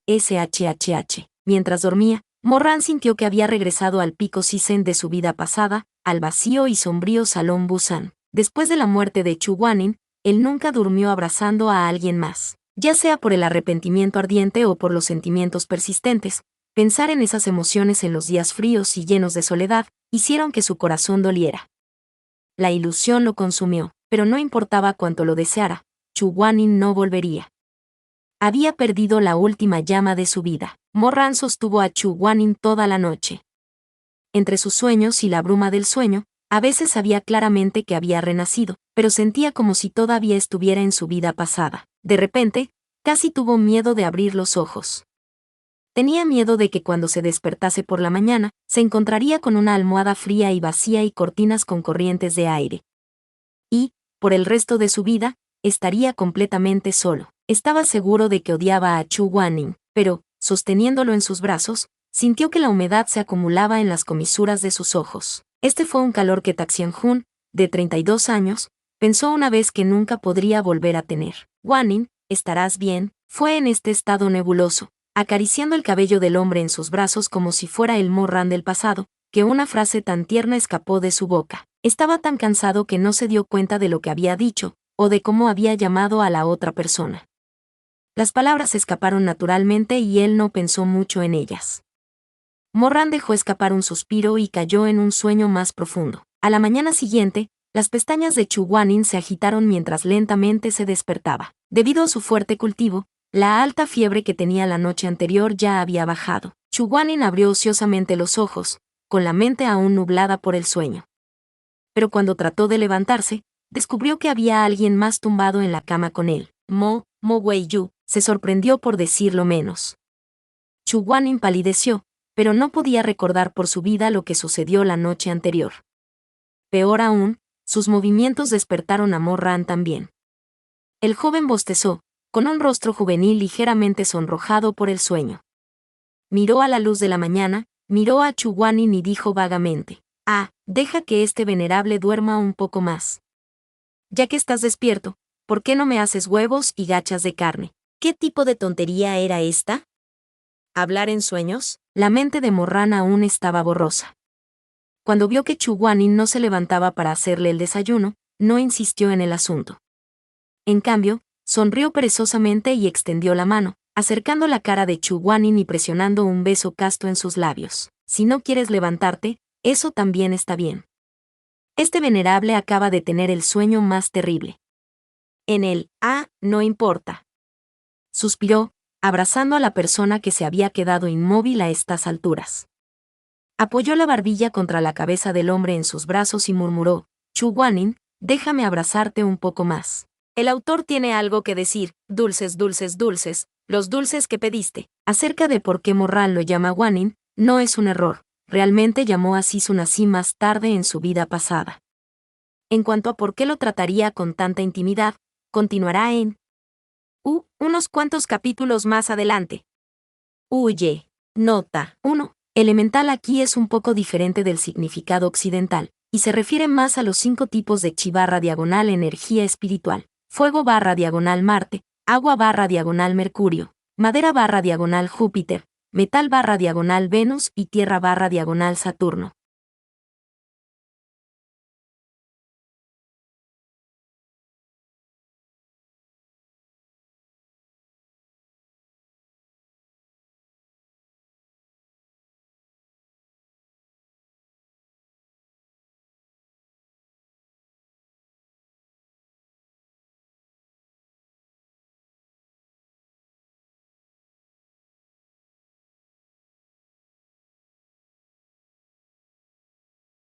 shhh. Mientras dormía, Morran sintió que había regresado al pico Sisen de su vida pasada, al vacío y sombrío Salón Busan. Después de la muerte de Chu Guanin, él nunca durmió abrazando a alguien más. Ya sea por el arrepentimiento ardiente o por los sentimientos persistentes, pensar en esas emociones en los días fríos y llenos de soledad hicieron que su corazón doliera. La ilusión lo consumió, pero no importaba cuánto lo deseara, Chu Guanin no volvería. Había perdido la última llama de su vida. Mo-Ran sostuvo a Chu Guanin toda la noche. Entre sus sueños y la bruma del sueño, a veces sabía claramente que había renacido, pero sentía como si todavía estuviera en su vida pasada. De repente, casi tuvo miedo de abrir los ojos. Tenía miedo de que cuando se despertase por la mañana, se encontraría con una almohada fría y vacía y cortinas con corrientes de aire. Y, por el resto de su vida, estaría completamente solo. Estaba seguro de que odiaba a Chu Guanin, pero, sosteniéndolo en sus brazos, sintió que la humedad se acumulaba en las comisuras de sus ojos. Este fue un calor que Taxianjun, de 32 años, pensó una vez que nunca podría volver a tener. Guanin, ¿estarás bien? Fue en este estado nebuloso, acariciando el cabello del hombre en sus brazos como si fuera el Mo-Ran del pasado, que una frase tan tierna escapó de su boca. Estaba tan cansado que no se dio cuenta de lo que había dicho, o de cómo había llamado a la otra persona. Las palabras escaparon naturalmente y él no pensó mucho en ellas. Mo-Ran dejó escapar un suspiro y cayó en un sueño más profundo. A la mañana siguiente, las pestañas de Chu Guanin se agitaron mientras lentamente se despertaba. Debido a su fuerte cultivo, la alta fiebre que tenía la noche anterior ya había bajado. Chu Guanin abrió ociosamente los ojos, con la mente aún nublada por el sueño. Pero cuando trató de levantarse, descubrió que había alguien más tumbado en la cama con él. Mo Wei-yu, se sorprendió por decirlo menos. Chu Guanin palideció, pero no podía recordar por su vida lo que sucedió la noche anterior. Peor aún, sus movimientos despertaron a Mo-Ran también. El joven bostezó, con un rostro juvenil ligeramente sonrojado por el sueño. Miró a la luz de la mañana, miró a Chu Guanin y dijo vagamente: deja que este venerable duerma un poco más. Ya que estás despierto, ¿por qué no me haces huevos y gachas de carne? ¿Qué tipo de tontería era esta? ¿Hablar en sueños? La mente de Mo-Ran aún estaba borrosa. Cuando vio que Chu Guanin no se levantaba para hacerle el desayuno, no insistió en el asunto. En cambio, sonrió perezosamente y extendió la mano, acercando la cara de Chu Guanin y presionando un beso casto en sus labios. Si no quieres levantarte, eso también está bien. Este venerable acaba de tener el sueño más terrible. No importa. Suspiró, abrazando a la persona que se había quedado inmóvil a estas alturas. Apoyó la barbilla contra la cabeza del hombre en sus brazos y murmuró: Chu Guanin, déjame abrazarte un poco más. El autor tiene algo que decir, dulces, dulces, dulces, los dulces que pediste. Acerca de por qué Mo-Ran lo llama Guanin, no es un error, realmente llamó así su nací más tarde en su vida pasada. En cuanto a por qué lo trataría con tanta intimidad, continuará en unos cuantos capítulos más adelante. Huye. Nota 1. Elemental aquí es un poco diferente del significado occidental, y se refiere más a los 5 tipos de chi/diagonal energía espiritual: fuego/diagonal Marte, agua/diagonal Mercurio, madera/diagonal Júpiter, metal/diagonal Venus y tierra/diagonal Saturno.